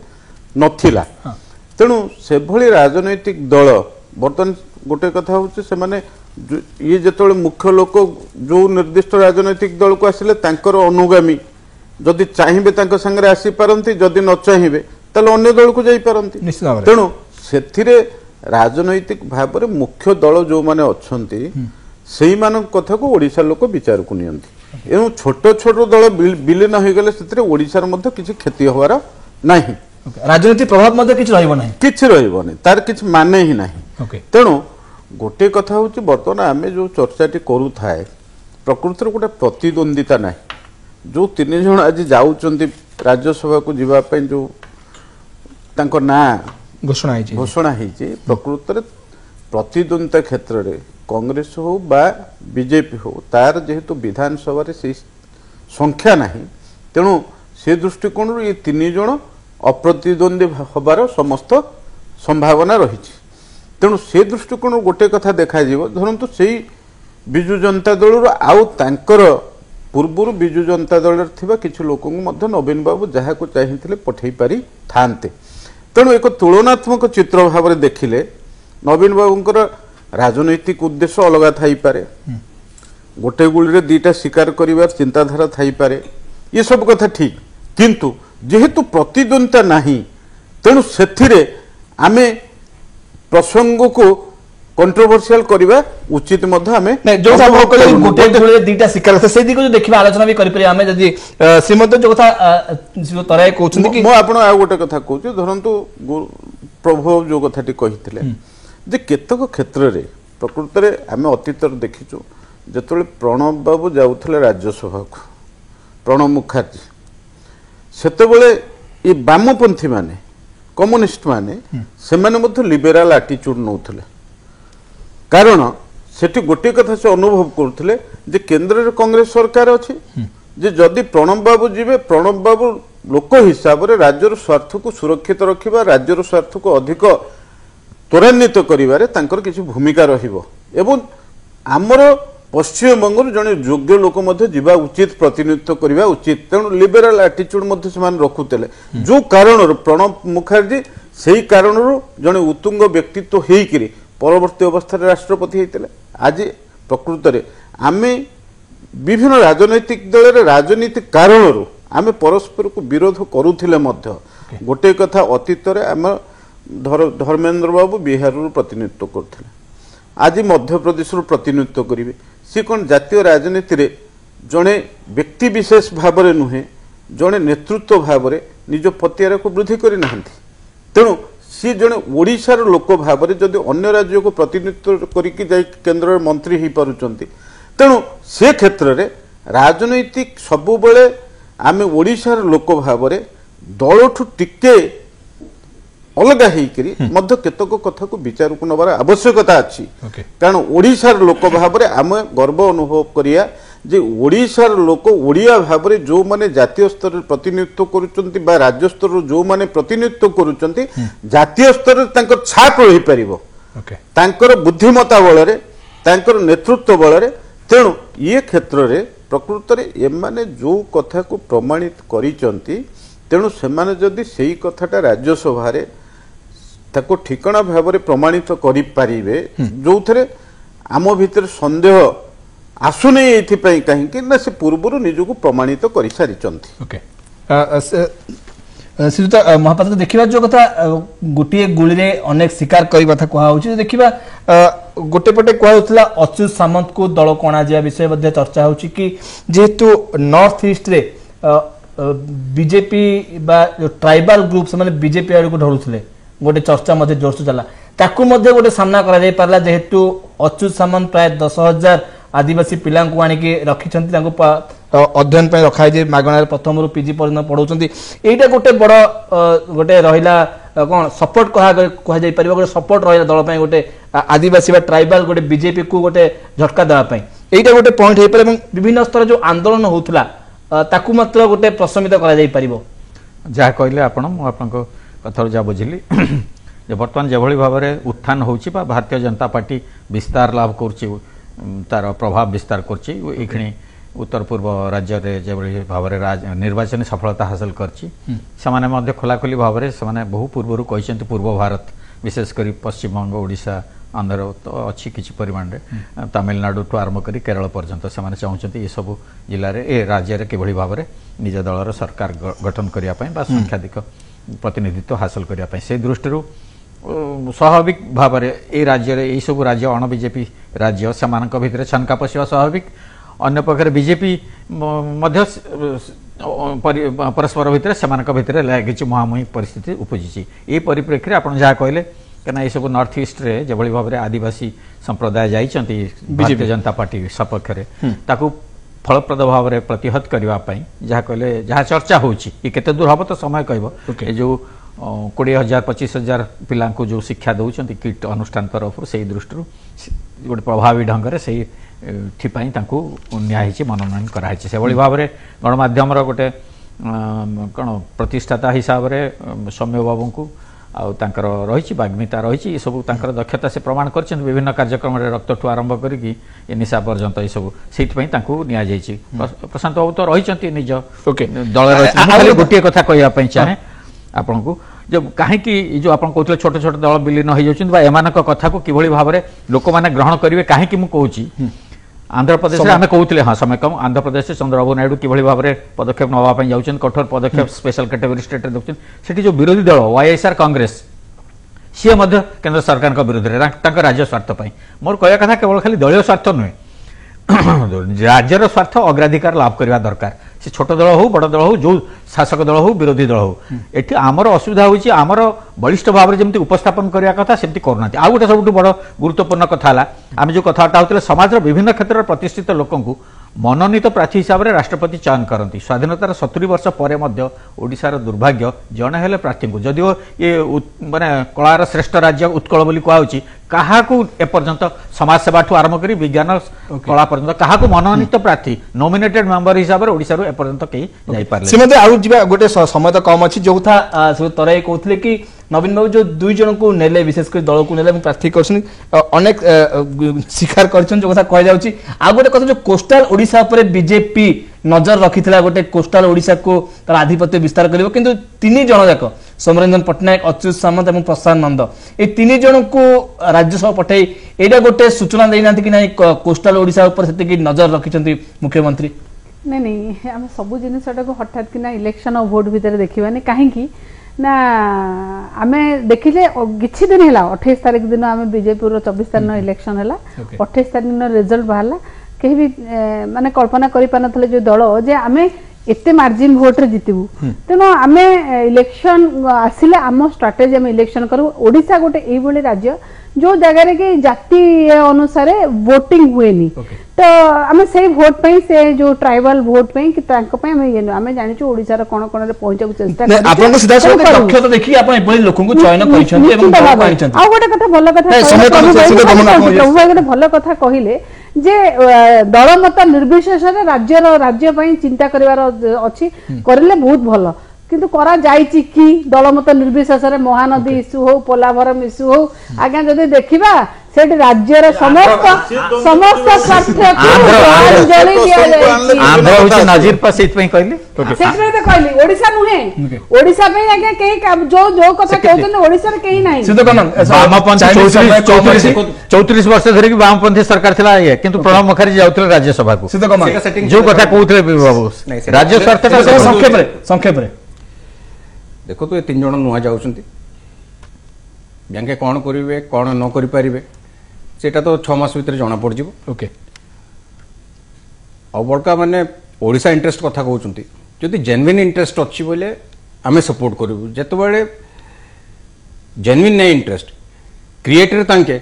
नथिला तेणु से भली राजनैतिक दल बर्तमान गोटे कथा हूँ से माने ये जो मुख्य लोक जो निर्दिष्ट राजनैतिक दल को आसिले तांकर अनुगामी जदि चाहिए सांगे आसीपारती जदि न चाहिए ताले अन्य दल को जापारती तेणु से राजनैतिक भाव में मुख्य दल जो माने अच्छी से कथा को ओडिशा लोक विचार को नियंती एवं छोट छोट दल विलीन हो गले से ओडिशार किसी क्षति होवार नहीं राजनीति प्रभाव कि तार किसी माने ही नहीं तेणु गोटे कथा हूँ बर्तमान आम जो चर्चाटी करू थाए प्रकृति गोटे प्रतिद्वंदिता ना जो तीन जन आज जाऊँच राज्यसभा को जीवाई जो ना घोषणा प्रकृत प्रतिद्वंदिता क्षेत्र में कांग्रेस हो बा बीजेपी हो तार जेहेतु विधानसभा से संख्या नहीं तेणु से दृष्टिकोण ये तीन जन अप्रतिद्वंदी हबार समस्त संभावना रही तेणु से दृष्टिकोण गोटे कथा देखा धरतु से विजु जनता दल आउ तांकर पूर्व विजु जनता दल किसी लोक नवीन बाबू जहाँ को चाहिए पठे पारि थांते तेणु एक तुलनात्मक चित्र भाव में देखिले नवीन बाबूंकर राजनैतिक उद्देश्य अलग थाई पारे गोटे गुली दीटा शिकार कर चिंताधारा थाई पारे ये सब कथा ठीक किंतु जेहेतु प्रतिद्वंदिता नहीं तेणु से आमे प्रसंग को कंट्रोवर्शियल करबा उचित जो गोटे दीटा शिकार से दिग देखा आलोचना भी करें आम जदि श्रीमती जो कथा तराई कहते आ गोटे कथा कहूँ धरतु प्रभु जो कथाटी कही जे केतक क्षेत्र में प्रकृत में आम अतीत देखीचु ଯେତେବେଳେ ପ୍ରଣବ ବାବୁ ଯାଉଥିଲେ ରାଜ୍ୟସଭାକୁ, ପ୍ରଣବ ମୁଖାର୍ଜୀ, ସେତେବେଳେ ଏ ବାମପନ୍ଥୀ ମାନେ କମ୍ୟୁନିଷ୍ଟ ମାନେ ସେମାନେ ମଧ୍ୟ ଲିବେରାଲ ଆଟିଚ୍ୟୁଡ ନେଉଥିଲେ। କାରଣ ସେଠି ଗୋଟିଏ କଥା ସେ ଅନୁଭବ କରୁଥିଲେ ଯେ କେନ୍ଦ୍ରରେ କଂଗ୍ରେସ ସରକାର ଅଛି, ଯେ ଯଦି ପ୍ରଣବ ବାବୁ ଯିବେ, ପ୍ରଣବ ବାବୁ ଲୋକ ହିସାବରେ ରାଜ୍ୟର ସ୍ୱାର୍ଥକୁ ସୁରକ୍ଷିତ ରଖିବା, ରାଜ୍ୟର ସ୍ୱାର୍ଥକୁ ଅଧିକ ତ୍ୱରାନ୍ୱିତ କରିବାରେ ତାଙ୍କର କିଛି ଭୂମିକା ରହିବ ଏବଂ ଆମର ପଶ୍ଚିମବଙ୍ଗରୁ ଜଣେ ଯୋଗ୍ୟ ଲୋକ ମଧ୍ୟ ଯିବା ଉଚିତ, ପ୍ରତିନିଧିତ୍ୱ କରିବା ଉଚିତ। ତେଣୁ ଲିବେରାଲ ଆଟିଚ୍ୟୁଡ ମଧ୍ୟ ସେମାନେ ରଖୁଥିଲେ, ଯେଉଁ କାରଣରୁ ପ୍ରଣବ ମୁଖାର୍ଜୀ ସେହି କାରଣରୁ ଜଣେ ଉତ୍ତୁଙ୍ଗ ବ୍ୟକ୍ତିତ୍ୱ ହେଇକିରି ପରବର୍ତ୍ତୀ ଅବସ୍ଥାରେ ରାଷ୍ଟ୍ରପତି ହେଇଥିଲେ। ଆଜି ପ୍ରକୃତରେ ଆମେ ବିଭିନ୍ନ ରାଜନୈତିକ ଦଳରେ ରାଜନୀତି କାରଣରୁ ଆମେ ପରସ୍ପରକୁ ବିରୋଧ କରୁଥିଲେ ମଧ୍ୟ ଗୋଟିଏ କଥା, ଅତୀତରେ ଆମ ଧର୍ମେନ୍ଦ୍ର ବାବୁ ବିହାରରୁ ପ୍ରତିନିଧିତ୍ୱ କରୁଥିଲେ, ଆଜି ମଧ୍ୟପ୍ରଦେଶରୁ ପ୍ରତିନିଧିତ୍ୱ କରିବେ। ସେ କ'ଣ ଜାତୀୟ ରାଜନୀତିରେ ଜଣେ ବ୍ୟକ୍ତି ବିଶେଷ ଭାବରେ ନୁହେଁ, ଜଣେ ନେତୃତ୍ୱ ଭାବରେ ନିଜ ପତିଆରାକୁ ବୃଦ୍ଧି କରିନାହାନ୍ତି। ତେଣୁ ସିଏ ଜଣେ ଓଡ଼ିଶାର ଲୋକ ଭାବରେ ଯଦି ଅନ୍ୟ ରାଜ୍ୟକୁ ପ୍ରତିନିଧିତ୍ୱ କରିକି ଯାଇ କେନ୍ଦ୍ରରେ ମନ୍ତ୍ରୀ ହେଇପାରୁଛନ୍ତି, ତେଣୁ ସେ କ୍ଷେତ୍ରରେ ରାଜନୈତିକ ସବୁବେଳେ ଆମେ ଓଡ଼ିଶାର ଲୋକ ଭାବରେ ଦଳଠୁ ଟିକେ ଅଲଗା ହେଇକରି ମଧ୍ୟ କେତେକ କଥାକୁ ବିଚାରକୁ ନେବାର ଆବଶ୍ୟକତା ଅଛି। କାରଣ ଓଡ଼ିଶାର ଲୋକ ଭାବରେ ଆମେ ଗର୍ବ ଅନୁଭବ କରିବା ଯେ ଓଡ଼ିଶାର ଲୋକ ଓଡ଼ିଆ ଭାବରେ ଯେଉଁମାନେ ଜାତୀୟ ସ୍ତରରେ ପ୍ରତିନିଧିତ୍ୱ କରୁଛନ୍ତି ବା ରାଜ୍ୟ ସ୍ତରରୁ ଯେଉଁମାନେ ପ୍ରତିନିଧିତ୍ୱ କରୁଛନ୍ତି, ଜାତୀୟ ସ୍ତରରେ ତାଙ୍କର ଛାପ ରହିପାରିବ ତାଙ୍କର ବୁଦ୍ଧିମତା ବଳରେ, ତାଙ୍କର ନେତୃତ୍ୱ ବଳରେ। ତେଣୁ ଏ କ୍ଷେତ୍ରରେ ପ୍ରକୃତରେ ଏମାନେ ଯେଉଁ କଥାକୁ ପ୍ରମାଣିତ କରିଛନ୍ତି, ତେଣୁ ସେମାନେ ଯଦି ସେଇ କଥାଟା ରାଜ୍ୟସଭାରେ ତାକୁ ଠିକଣା ଭାବରେ ପ୍ରମାଣିତ କରିପାରିବେ, ଯେଉଁଥିରେ ଆମ ଭିତରେ ସନ୍ଦେହ ଆସୁନି, ଏଇଥିପାଇଁ କାହିଁକି ନା ସେ ପୂର୍ବରୁ ନିଜକୁ ପ୍ରମାଣିତ କରିସାରିଛନ୍ତି। ଶ୍ରୀଯୁକ୍ତ ମହାପାତ୍ର, ଦେଖିବା ଯେଉଁ କଥା ଗୋଟିଏ ଗୁଳିରେ ଅନେକ ଶିକାର କରିବା କଥା କୁହାଯାଉଛି, ଦେଖିବା ଗୋଟେ ପଟେ କୁହାଯାଉଥିଲା ଅଚ୍ୟୁତ ସାମନ୍ତକୁ ଦଳକୁ ଅଣାଯିବା ବିଷୟ ମଧ୍ୟ ଚର୍ଚ୍ଚା ହେଉଛି କି ଯେହେତୁ ନର୍ଥ ଇଷ୍ଟରେ ବିଜେପି ବା ଟ୍ରାଇବାଲ ଗ୍ରୁପ ସେମାନେ ବିଜେପି ଆଡ଼କୁ ଢଳୁଥିଲେ, गोटे चर्चा मध्य जोरसोर चला ताकू मध्य गोटे सामना करा जाय पारला जेहेतु अच्युत सामंत प्राय 10,000 आदिवासी पिला आणिकी रखिछंती अध्ययन पे रखा जे मागणार प्रथम रु पीजी पर्यंत पढ़ाउछंती एटा गोटे बड़ गोटे रहिला कोन सपोर्ट कहा जाय परिबा गोटे सपोर्ट रहिला दल पय गोटे आदिवासी बा ट्राइबल गोटे बीजेपी को गोटे झटका देवा पय एटा गोटे पॉइंट हे पर विभिन्न स्तर जो आंदोलन होउतला ताकू मात्र गोटे प्रशमित करा जाय परिबो जा कहले आपण मु आपनको कथा जा बुझिली जे वर्तमान जेभଳି भाबरे उत्थान होउची बा भारतीय जनता पार्टी विस्तार लाभ करची तार प्रभाव विस्तार करची एखणी उत्तर पूर्व राज्य रे जेभଳି भाबरे निर्वाचन सफलता हासिल करची समाने मध्ये खोलाखोली भाबरे समाने बहु पूर्वरु कहिसंती पूर्व भारत विशेष करी पश्चिम बंग ओडिशा आंध्र तो अच्छी किछि परिमाण रे तमिलनाडु टू आरंभ करी केरल पर्यंत समाने चाहउछंती ए सब जिल्ला रे ए राज्य रे केभଳି भाबरे निज दलर सरकार गठन करिया पय बा संख्याधिक प्रतिनिधित्व हासिल करिया पय से दृष्टिरु स्वाभाविक भाव ए राज्य रे सब राज्य अण बीजेपी राज्य सेमानक भितर छनका पशिवा स्वाभाविक अन्य पक्षर बीजेपी मध्य परस्पर भितर सेमानक भितर लागिछि महामुही परिस्थिति उपजिछि ए परिप्रेक्षी आपण जहा कहले कना ए सब नॉर्थ ईस्ट रे जेभଳି भाव आदिवासी संप्रदाय जाइछंती भारतीय जनता पार्टी सपक्ष रे ताकू फलप्रद भाव में प्रतिहत करने जहाँ कहले जहाँ चर्चा होची केते दूर हम तो समय कहबो ए जो 20,000-25,000 पिला जो शिक्षा दौरान किट अनुष्ठान तरफ से दृष्टि गोटे प्रभावी ढंग से नियाही मनोनयन कराई से भाव में गणमाध्यम गोटे कौन प्रतिष्ठाता हिसाब से सौम्य बाबू को आर रही बाग्मिता रही सब दक्षता से प्रमाण कर विभिन्न कार्यक्रम रक्तठू आरंभ करी निशा पर्यंत ये सब से प्रशांत बाबू तो रही निज दल गोटे कथा कहवाई चाहे आपन को जब कहीं जो आप कहते छोट छोट दल विलीन हो जाए कथा को किभली भाव में लोक मैंने ग्रहण करेंगे कहीं मुझे आंध्र प्रदेश आम कहते हाँ समय कम आंध्र प्रदेश से चंद्रबाबू नायडू किभली भाव में पदक्षेप नापी जाऊँ कठोर पदक्षेप स्पेशल कैटेगरी स्टेट देखते से जो विरोधी दल वाईएसआर कांग्रेस सी केंद्र सरकार विरोध में राज्य स्वार्थ मोर कह कथा केवल खाली दलीय स्वार्थ नुहे राज्यर स्वार्थ अग्राधिकार लाभ करने दरकार से छोट दल हो बड़ दल हो जो शासक दल हो विरोधी दल हो एठी आमर असुविधा होची आमर बलिष्ठ भाव में जमती उपस्थापन करिया कथा सेमती करूना आ गोटे सब बड़ गुरुत्वपूर्ण कथा हला आम जो कथाटा होते समाज विभिन्न क्षेत्र प्रतिष्ठित लोकंकु मनोनीत प्रार्थी हिसाब से राष्ट्रपति चयन करती स्वाधीनतार 70 वर्ष पर ओडिशार दुर्भाग्य जड़े हेले प्रार्थी को जदिओ ये माने कलार श्रेष्ठ राज्य उत्कल बोली कहुची काहाकू एपर्यंत समाज सेवा ठू आरंभ करी विज्ञान कला पर्यंत काहाकू मनोनीत प्रार्थी नॉमिनेटेड मेंबर हिसाब से ओडिशार एपर्यंत कहीं जाई पारले सिमते आउ जिबा गोटे समय तो कम अछि जो था तराई कहथिले कि नवीन बाबू जो दुई जन को नेले विशेषकर दल को नेले प्रार्थी करछन अनेक स्वीकार करछन जो कथा कह जाउची आ गोटे कथा जो कोस्टल ओडिशा पर बीजेपी नजर रखिथिला गोटे कोस्टल ओडिशा को तार आधिपत्य विस्तार करिवो किंतु तीन जन जाक सोमरंजन पट्टनायक अच्युत सामंत और प्रसाद नंद ए तीन जन को राज्यसभा पठाई एटा गोटे सूचना देना कि नहीं कोस्टल ओडिशा ऊपर से नजर रखिछंती मुख्यमंत्री नहीं आम सब जिनटा को हठात कि इलेक्शन और भोट भितर देखा कहीं ना आम देखिले किछि दिन है 28 तारिख दिन आम बीजेपी 24 तारिख इलेक्शन है 28 तारिख दिन रिजल्ट बाहर कहीं भी माने कल्पना करि पानथले जो दल जे आम एते मार्जिन भोट रे जितबू तेणु आम इलेक्शन आसिले आम स्ट्राटेजी आम इलेक्शन करू ओडिशा गोटे एई भली राज्य जो जगह कि जाति अनुसार वोटिंग हुए तो आम से भोट पे से जो ट्राइबल भोट पे कि आम ये आम जानी ओडिशा र कोन कोन रे पहुंचा चेष्टा आपन सीधा सीधा दक्षता देखि आपन एपली लोकन को चयन करिसंती एवं आ गोटे कथा भल कथा गोटे भल कथा कहिले जे दल मत निर्विशेष राज्य ପାଇଁ चिंता करिवार अछि करले बहुत भल किंतु करा जायछि कि दल मत निर्विशेष महानदी इश्यू हो पोलाभरम इश्यू हो आज्ञा जदि देखिबा सेठ राज्यर समस्त स्वार्थ को जली दिया जायछि आंध्र होची नजीर पर सेत पई कहली सेट तो कहली ओडिशा नुहे ओडिशा पे आज्ञा केही जो कथा कहउछन ओडिसा रे केही नाही सिद्ध कमन वामपंथी 34 वर्ष धरि कि वामपंथी सरकार थिला ये किंतु प्रणब मुखर्जी जाउथले राज्यसभा को सिद्ध कमन जो कथा कहउथले बाबू राज्य स्वार्थटा संक्षेप रे देखो तो ये तीन जन नुआ जाउछंती बैंके कौन करिवे कौन न करि पारिबे सेटा तो 6 मास भीतर जना पड़ जिवो ओके अब बड़का माने ओडिशा इंटरेस्ट कथा कहउछंती जदि जेन्युइन इंटरेस्ट अछि बोले आमे सपोर्ट करिवु जेतो बळे जेन्युइन नै इंटरेस्ट क्रिएटर तांके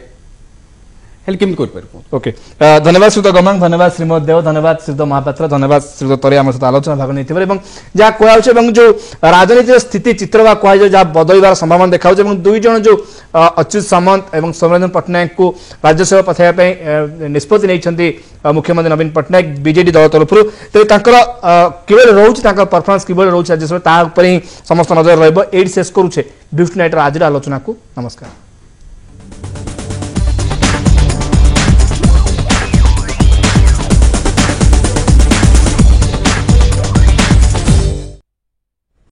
हेल्प केमि कर परबो ओके धन्यवाद श्रीयुत गमांग धन्यवाद श्रीमद देव धन्यवाद श्रीयुत महापात्र धन्यवाद श्रीयुत तरे आम सहित आलोचना भाग नहीं और जहाँ कहु जो राजनीति स्थिति चित्र बा कह जहाँ बदलवार संभावना देखा दुई जन जो अच्युत सामंत और सोमरंजन पट्टनायक को राज्यसभा पठाइबा निष्पत्ति नहीं मुख्यमंत्री नवीन पट्टनायक बीजेडी दल तरफ कि रोचे परफॉर्मेंस कि रोचे राज्यसभा समस्त नजर रही शेष करुचे ब्यूटी नाइट आज आलोचना को नमस्कार।